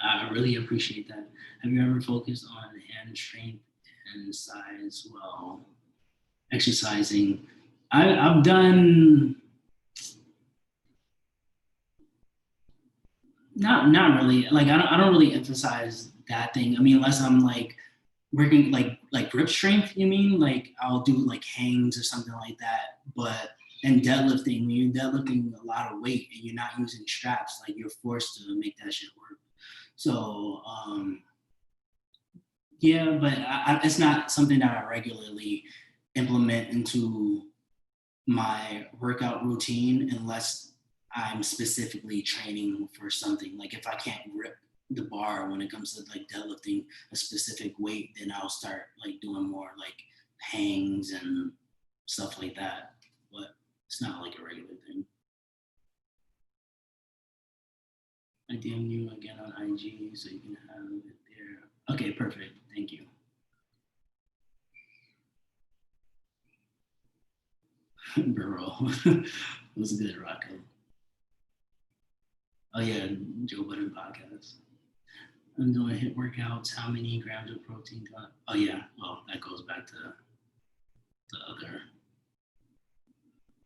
I really appreciate that. Have you ever focused on hand strength and size while exercising? I've done not really. Like I don't really emphasize that thing. I mean, unless I'm like working like grip strength. You mean like I'll do like hangs or something like that. But and deadlifting, when you're deadlifting a lot of weight and you're not using straps, like you're forced to make that shit work. So yeah, but it's not something that I regularly implement into my workout routine unless I'm specifically training for something. Like if I can't grip the bar when it comes to like deadlifting a specific weight, then I'll start like doing more like hangs and stuff like that. But it's not like a regular thing. I DM you again on IG so you can have it there. Okay, perfect. Thank you. Bro, what's good, Rocco? Oh yeah, Joe Budden podcast. I'm doing hit workouts. How many grams of protein do I? Oh yeah, well that goes back to the other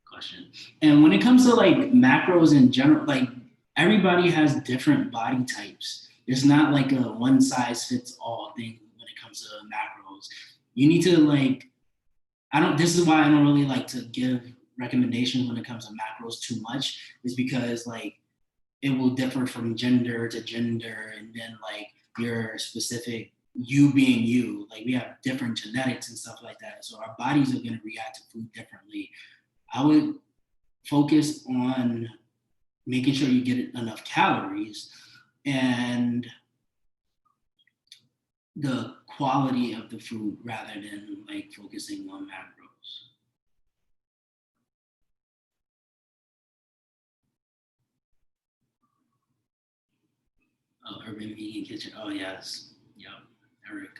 question. And when it comes to like macros in general, like everybody has different body types. It's not like a one size fits all thing when it comes to macros. You need to like I don't. This is why I don't really like to give recommendations when it comes to macros too much. Is because like it will differ from gender to gender, and then like your specific you being you. Like we have different genetics and stuff like that, so our bodies are gonna react to food differently. I would focus on making sure you get enough calories and the quality of the food rather than like focusing on macros. Oh, Urban Vegan Kitchen. Oh yes, yep. Eric,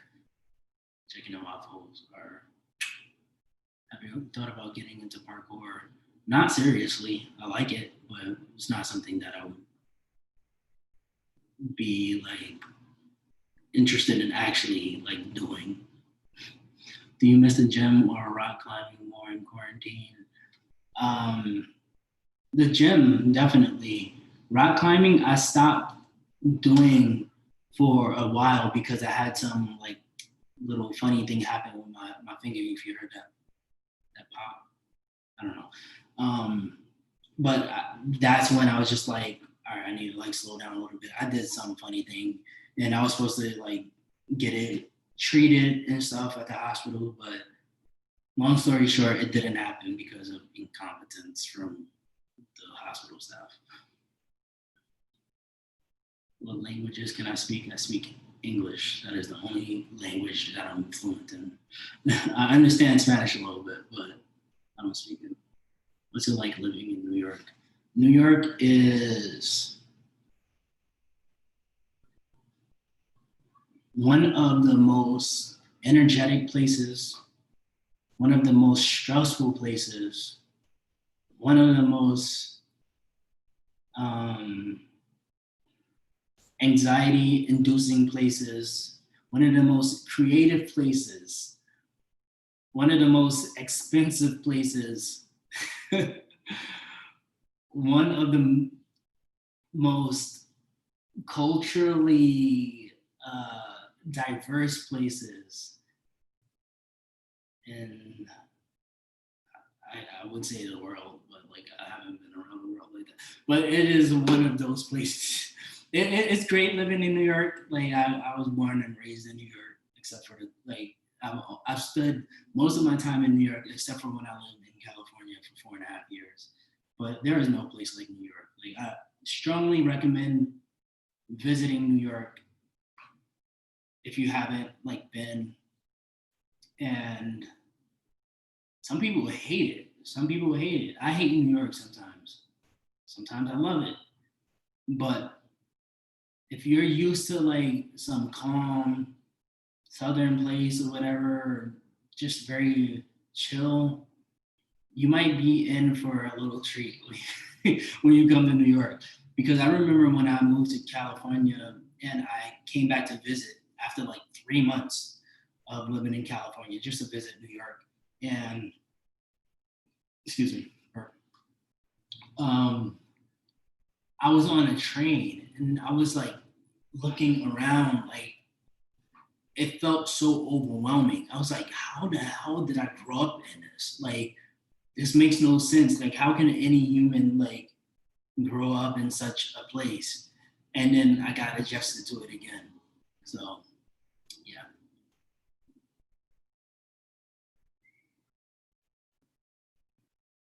chicken and waffles. Or have you thought about getting into parkour? Not seriously. I like it, but it's not something that I would be like interested in actually like doing. Do you miss the gym or rock climbing more in quarantine? Um, the gym definitely. Rock climbing I stopped doing for a while because I had some like little funny thing happen with my finger. If you heard that pop, I don't know. But that's when I was just like, all right, I need to like slow down a little bit. I did some funny thing, and I was supposed to like get it treated and stuff at the hospital, but long story short, it didn't happen because of incompetence from the hospital staff. What languages can I speak? I speak English. That is the only language that I'm fluent in. I understand Spanish a little bit, but I don't speak it. What's it like living in New York? New York is one of the most energetic places, one of the most stressful places, one of the most um, anxiety inducing places, one of the most creative places, one of the most expensive places, one of the most culturally diverse places. And I would say the world, but like I haven't been around the world like that. But it is one of those places. It's great living in New York. Like I was born and raised in New York, except for the, like I've stood most of my time in New York, except for when I lived in California for 4.5 years. But there is no place like New York. Like I strongly recommend visiting New York if you haven't like been. And some people hate it. Some people hate it. I hate New York sometimes. Sometimes I love it. But if you're used to like some calm southern place or whatever, or just very chill, you might be in for a little treat when you come to New York. Because I remember when I moved to California and I came back to visit after like 3 months of living in California, just to visit New York. And excuse me, I was on a train and I was like looking around, like it felt so overwhelming. I was like, how the hell did I grow up in this? Like, this makes no sense. Like, how can any human like grow up in such a place? And then I got adjusted to it again. So, yeah.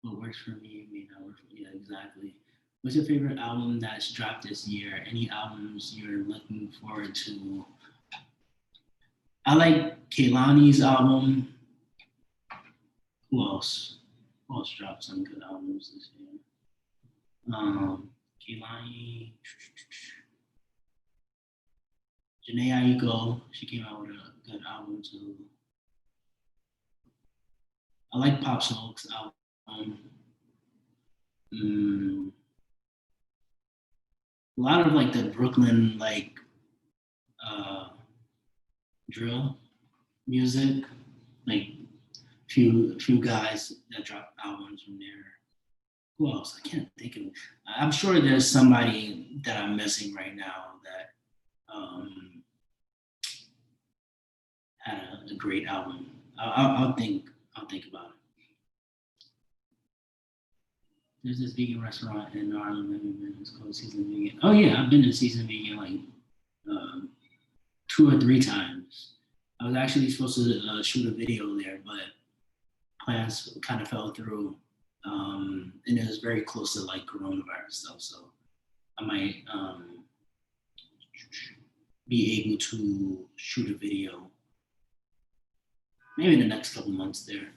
What works for me may not work for you. Yeah, exactly. What's your favorite album that's dropped this year? Any albums you're looking forward to? I like Kehlani's album. Who else? Who else dropped some good albums this year? Kehlani, Janae Aiko, she came out with a good album too. I like Pop Smoke's album. A lot of like the Brooklyn like drill music, like few guys that drop albums from there. Who else? I can't think of it. I'm sure there's somebody that I'm missing right now that had a great album. I'll think about it. There's this vegan restaurant in Harlem. It's called Season Vegan. Oh yeah, I've been to Season Vegan like 2 or 3 times. I was actually supposed to shoot a video there, but plans kind of fell through. And it was very close to like coronavirus stuff, so I might be able to shoot a video maybe in the next couple months there.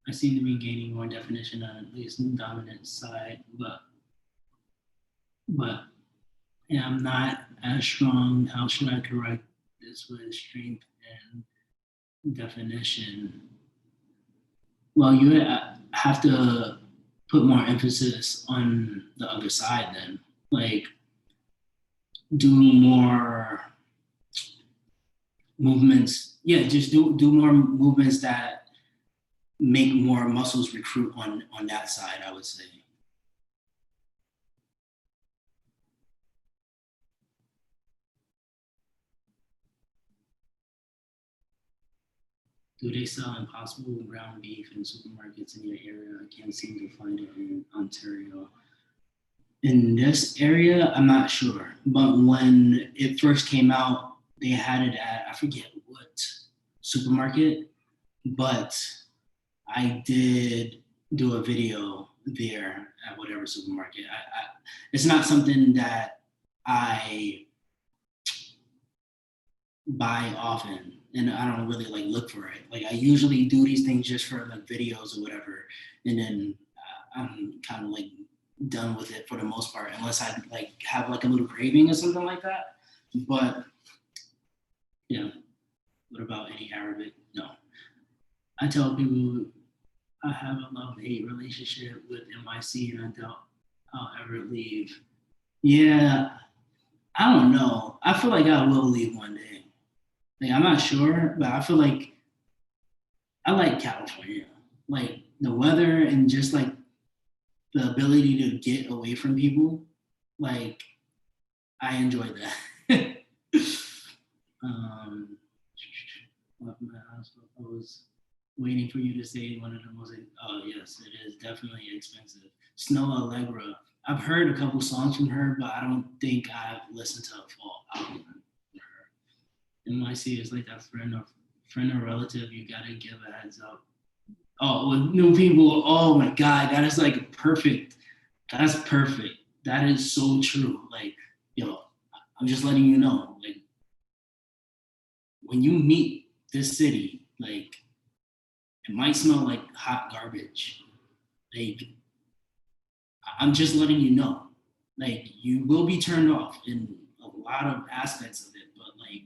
I seem to be gaining more definition on at least the dominant side, but yeah, I'm not as strong. How should I correct this with strength and definition? Well, you have to put more emphasis on the other side then. Like, do more movements. Yeah, just do more movements that make more muscles recruit on that side, I would say. Do they sell Impossible ground beef in supermarkets in your area? I can't seem to find it in Ontario. In this area, I'm not sure. But when it first came out, they had it at, I forget what supermarket, but I did do a video there at whatever supermarket. It's not something that I buy often, and I don't really like look for it. Like, I usually do these things just for like videos or whatever, and then I'm kind of like done with it for the most part, unless I like have like a little craving or something like that. But yeah, what about any Arabic? No. I tell people I have a love-hate relationship with NYC, and I doubt I'll ever leave. Yeah, I don't know. I feel like I will leave one day. Like, I'm not sure, but I feel like I like California. Like the weather and just like the ability to get away from people. Like, I enjoy that. I was waiting for you to say one of the most. Oh yes, it is definitely expensive. Snow Allegra. I've heard a couple songs from her, but I don't think I've listened to a full album from her. NYC is like that friend or relative. You gotta give a heads up. Oh, with new people. Oh my God, that is like perfect. That's perfect. That is so true. Like, yo, I'm just letting you know. Like, when you meet this city, like, it might smell like hot garbage. Like, I'm just letting you know. Like, you will be turned off in a lot of aspects of it, but like,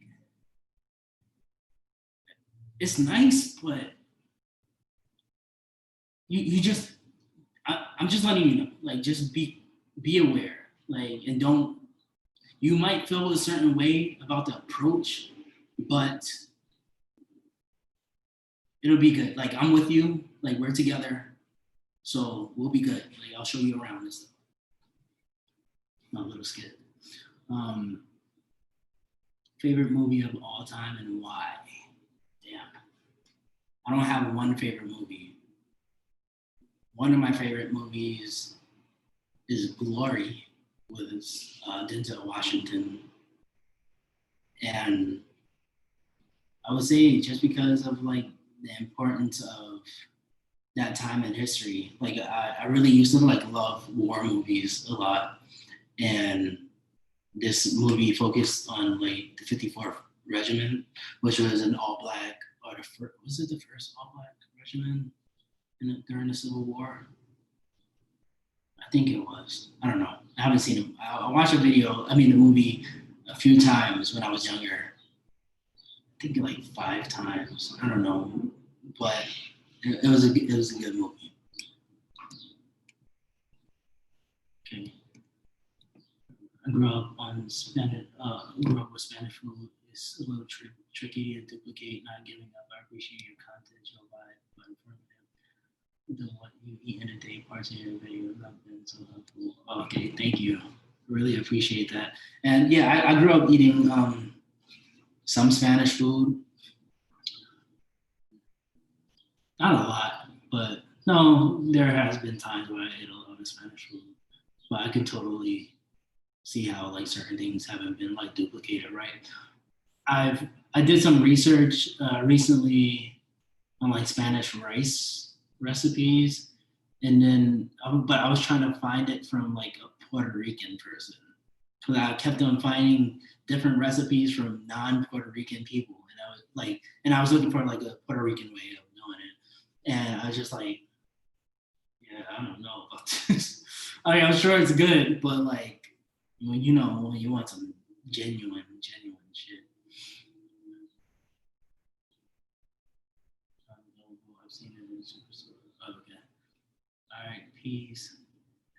it's nice, but you just, I'm just letting you know. Like, just be aware. Like, and don't, You might feel a certain way about the approach, but it'll be good. Like I'm with you, like we're together, so we'll be good. Like I'll show you around and stuff. My little skit. Um, Favorite movie of all time and why? Damn, I don't have one favorite movie. One of my favorite movies is Glory with Denzel Washington, and I would say just because of like the importance of that time in history. Like I really used to like love war movies a lot, and this movie focused on like the 54th Regiment, which was an all black, or was it the first all black regiment during the Civil War? I think it was. I don't know. I haven't seen it. I watched a video. I mean, the movie a few times when I was younger. I think like 5 times. I don't know, but it was a good movie. Okay. I grew up on Spanish. Grew up with Spanish food. It's a little tricky to duplicate. Not giving up. I appreciate your content, your vibe, but informative. The what you eat in a day parts of your video have been so helpful. Okay, thank you. Really appreciate that. And yeah, I grew up eating some Spanish food. Not a lot, but no, there has been times where I ate a lot of Spanish food. But I can totally see how like certain things haven't been like duplicated, right? I did some research recently on like Spanish rice recipes, and then but I was trying to find it from like a Puerto Rican person because I kept on finding different recipes from non-Puerto Rican people, and I was like, and I was looking for like a Puerto Rican way of doing it, and I was just like, yeah, I don't know about this. I mean, I'm sure it's good, but like, when you know, when you want some genuine shit. I've seen it in Super Stores. Oh, okay. All right, peace.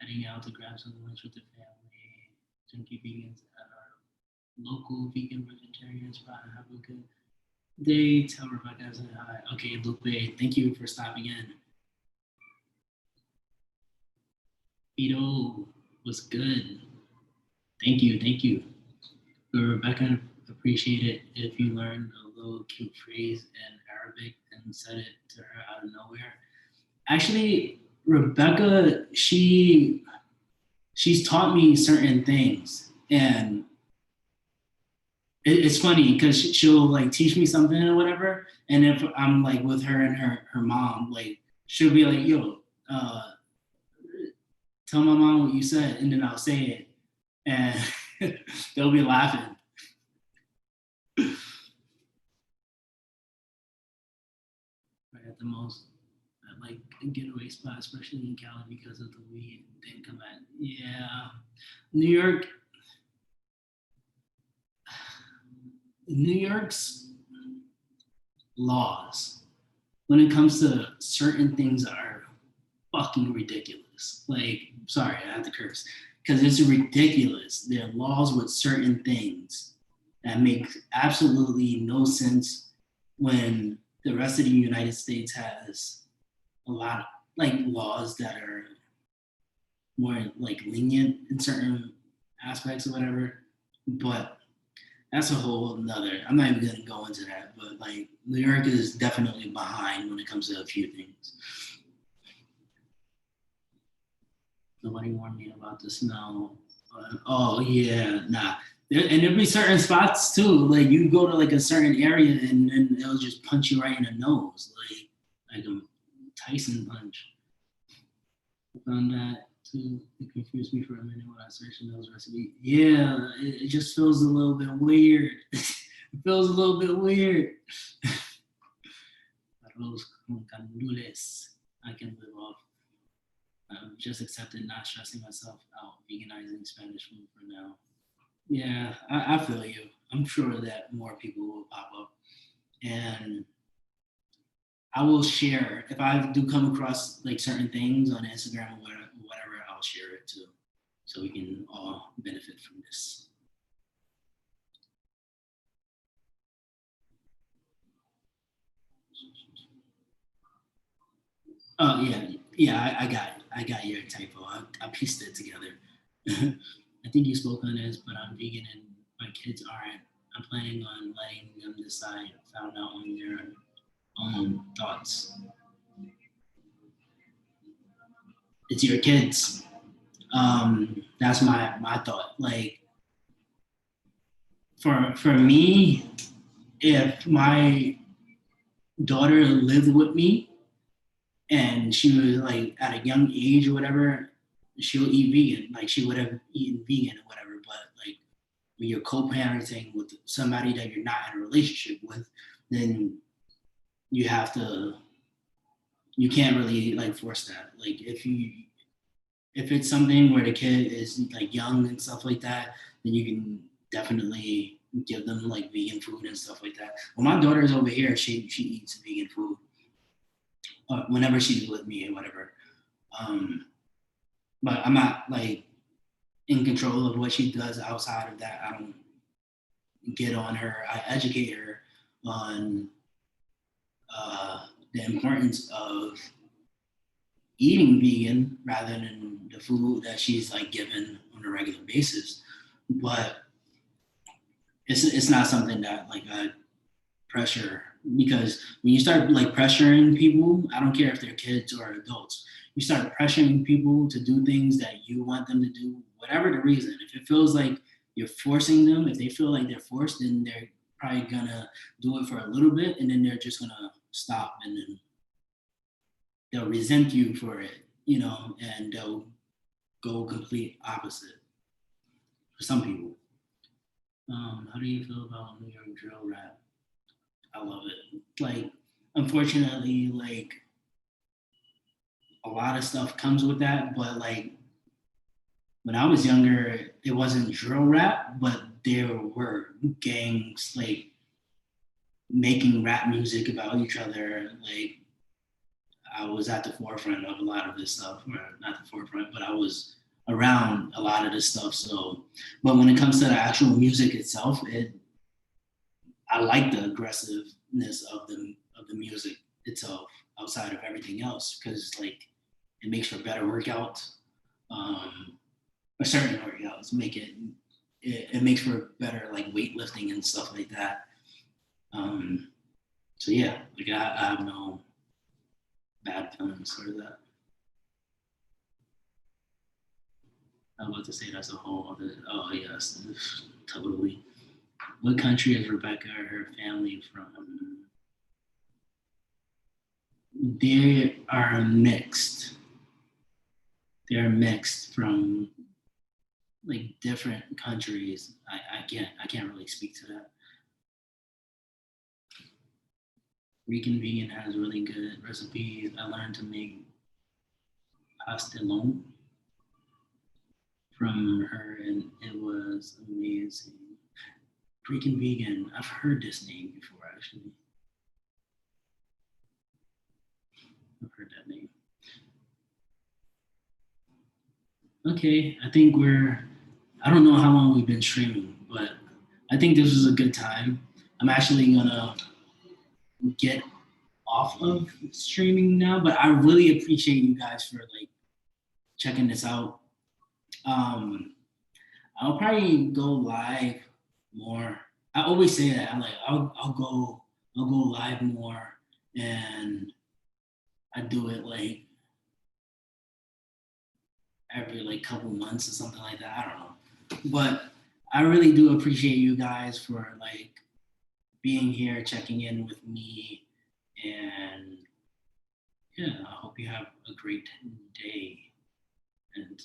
Heading out to grab some lunch with the family. Junkie vegans at our local vegan vegetarian spot. Have a good day. Tell Rebecca I said hi. Okay, Lupe, thank you for stopping in. Ito was good. Thank you, thank you. But Rebecca, appreciate it if you learned a little cute phrase in Arabic and said it to her out of nowhere. Actually, Rebecca, she's taught me certain things, and it's funny because she'll like teach me something or whatever, and if I'm like with her and her mom, like she'll be like, "Yo, uh, tell my mom what you said," and then I'll say it, and they'll be laughing. Right at the most, at like a getaway spot, especially in Cali because of the weed. Didn't come at. Yeah, New York. New York's laws when it comes to certain things are fucking ridiculous. Like, sorry, I have to curse because it's ridiculous. There are laws with certain things that make absolutely no sense when the rest of the United States has a lot of like laws that are more like lenient in certain aspects or whatever. But that's a whole nother. I'm not even gonna go into that, but like New York is definitely behind when it comes to a few things. Nobody warned me about the snow. Oh yeah, nah. And there'll be certain spots too. Like you go to like a certain area and then it'll just punch you right in the nose, like a Tyson punch. I found that too. It confused me for a minute when I searched in those recipes. Yeah, it just feels a little bit weird. It feels a little bit weird. Arroz con candules. I can live off. I've just accepted not stressing myself out, veganizing Spanish food for now. Yeah, I feel you. I'm sure that more people will pop up. And I will share if I do come across like certain things on Instagram or whatever, I'll share it too, so we can all benefit from this. Oh yeah. I got your typo. I pieced it together. I think you spoke on this, but I'm vegan and my kids aren't. I'm planning on letting them decide, found out on their own thoughts. It's your kids. That's my thought. Like for me, if my daughter lived with me and she was like at a young age or whatever, she'll eat vegan. Like she would have eaten vegan or whatever. But like when you're co-parenting with somebody that you're not in a relationship with, then you have to you can't really like force that. Like if it's something where the kid is like young and stuff like that, then you can definitely give them like vegan food and stuff like that. When my daughter is over here, she eats vegan food whenever she's with me and whatever. Um, but I'm not like in control of what she does outside of that. I don't get on her. I educate her on the importance of eating vegan rather than the food that she's like given on a regular basis. But it's not something that like I pressure because when you start like pressuring people, I don't care if they're kids or adults, you start pressuring people to do things that you want them to do, whatever the reason. If it feels like you're forcing them, if they feel like they're forced, then they're probably gonna do it for a little bit and then they're just gonna stop and then they'll resent you for it, you know, and they'll go complete opposite for some people. How do you feel about New York drill rap? I love it. Like, unfortunately, like a lot of stuff comes with that, but like when I was younger, it wasn't drill rap, but there were gangs like making rap music about each other. Like I was at the forefront of a lot of this stuff, or not the forefront, but I was around a lot of this stuff. So, but when it comes to the actual music itself, I like the aggressiveness of the music itself outside of everything else because like it makes for better workouts. Or certain workouts make it makes for better like weightlifting and stuff like that. Um, so yeah, like I have no bad feelings for that. I was about to say that's a whole other. Oh yes, totally. What country is Rebecca or her family from? They are mixed. They're mixed from like different countries. I can't really speak to that. Rican vegan has really good recipes. I learned to make pastelone from her, and it was amazing. Rican vegan. I've heard this name before, actually. I've heard that name. Okay, I think we're. I don't know how long we've been streaming, but I think this was a good time. I'm actually gonna get off of streaming now, but I really appreciate you guys for like checking this out. Um, I'll probably go live more. I always say that. I'm like, I'll go live more, and I do it like every like couple months or something like that. I don't know, but I really do appreciate you guys for like being here, checking in with me, and yeah, I hope you have a great day. And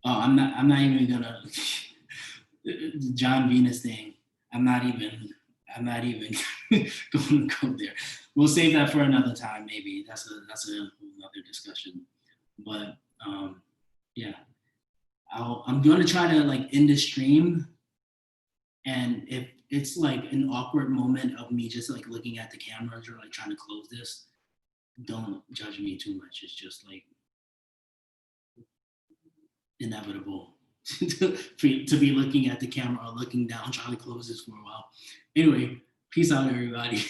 I'm not even gonna the John Venus thing. I'm not even, I'm not even going to go there. We'll save that for another time. Maybe that's another discussion. But yeah, I'm going to try to like end the stream, and if it's like an awkward moment of me just like looking at the cameras or like trying to close this, don't judge me too much. It's just like inevitable to be looking at the camera or looking down, trying to close this for a while. Anyway, peace out, everybody.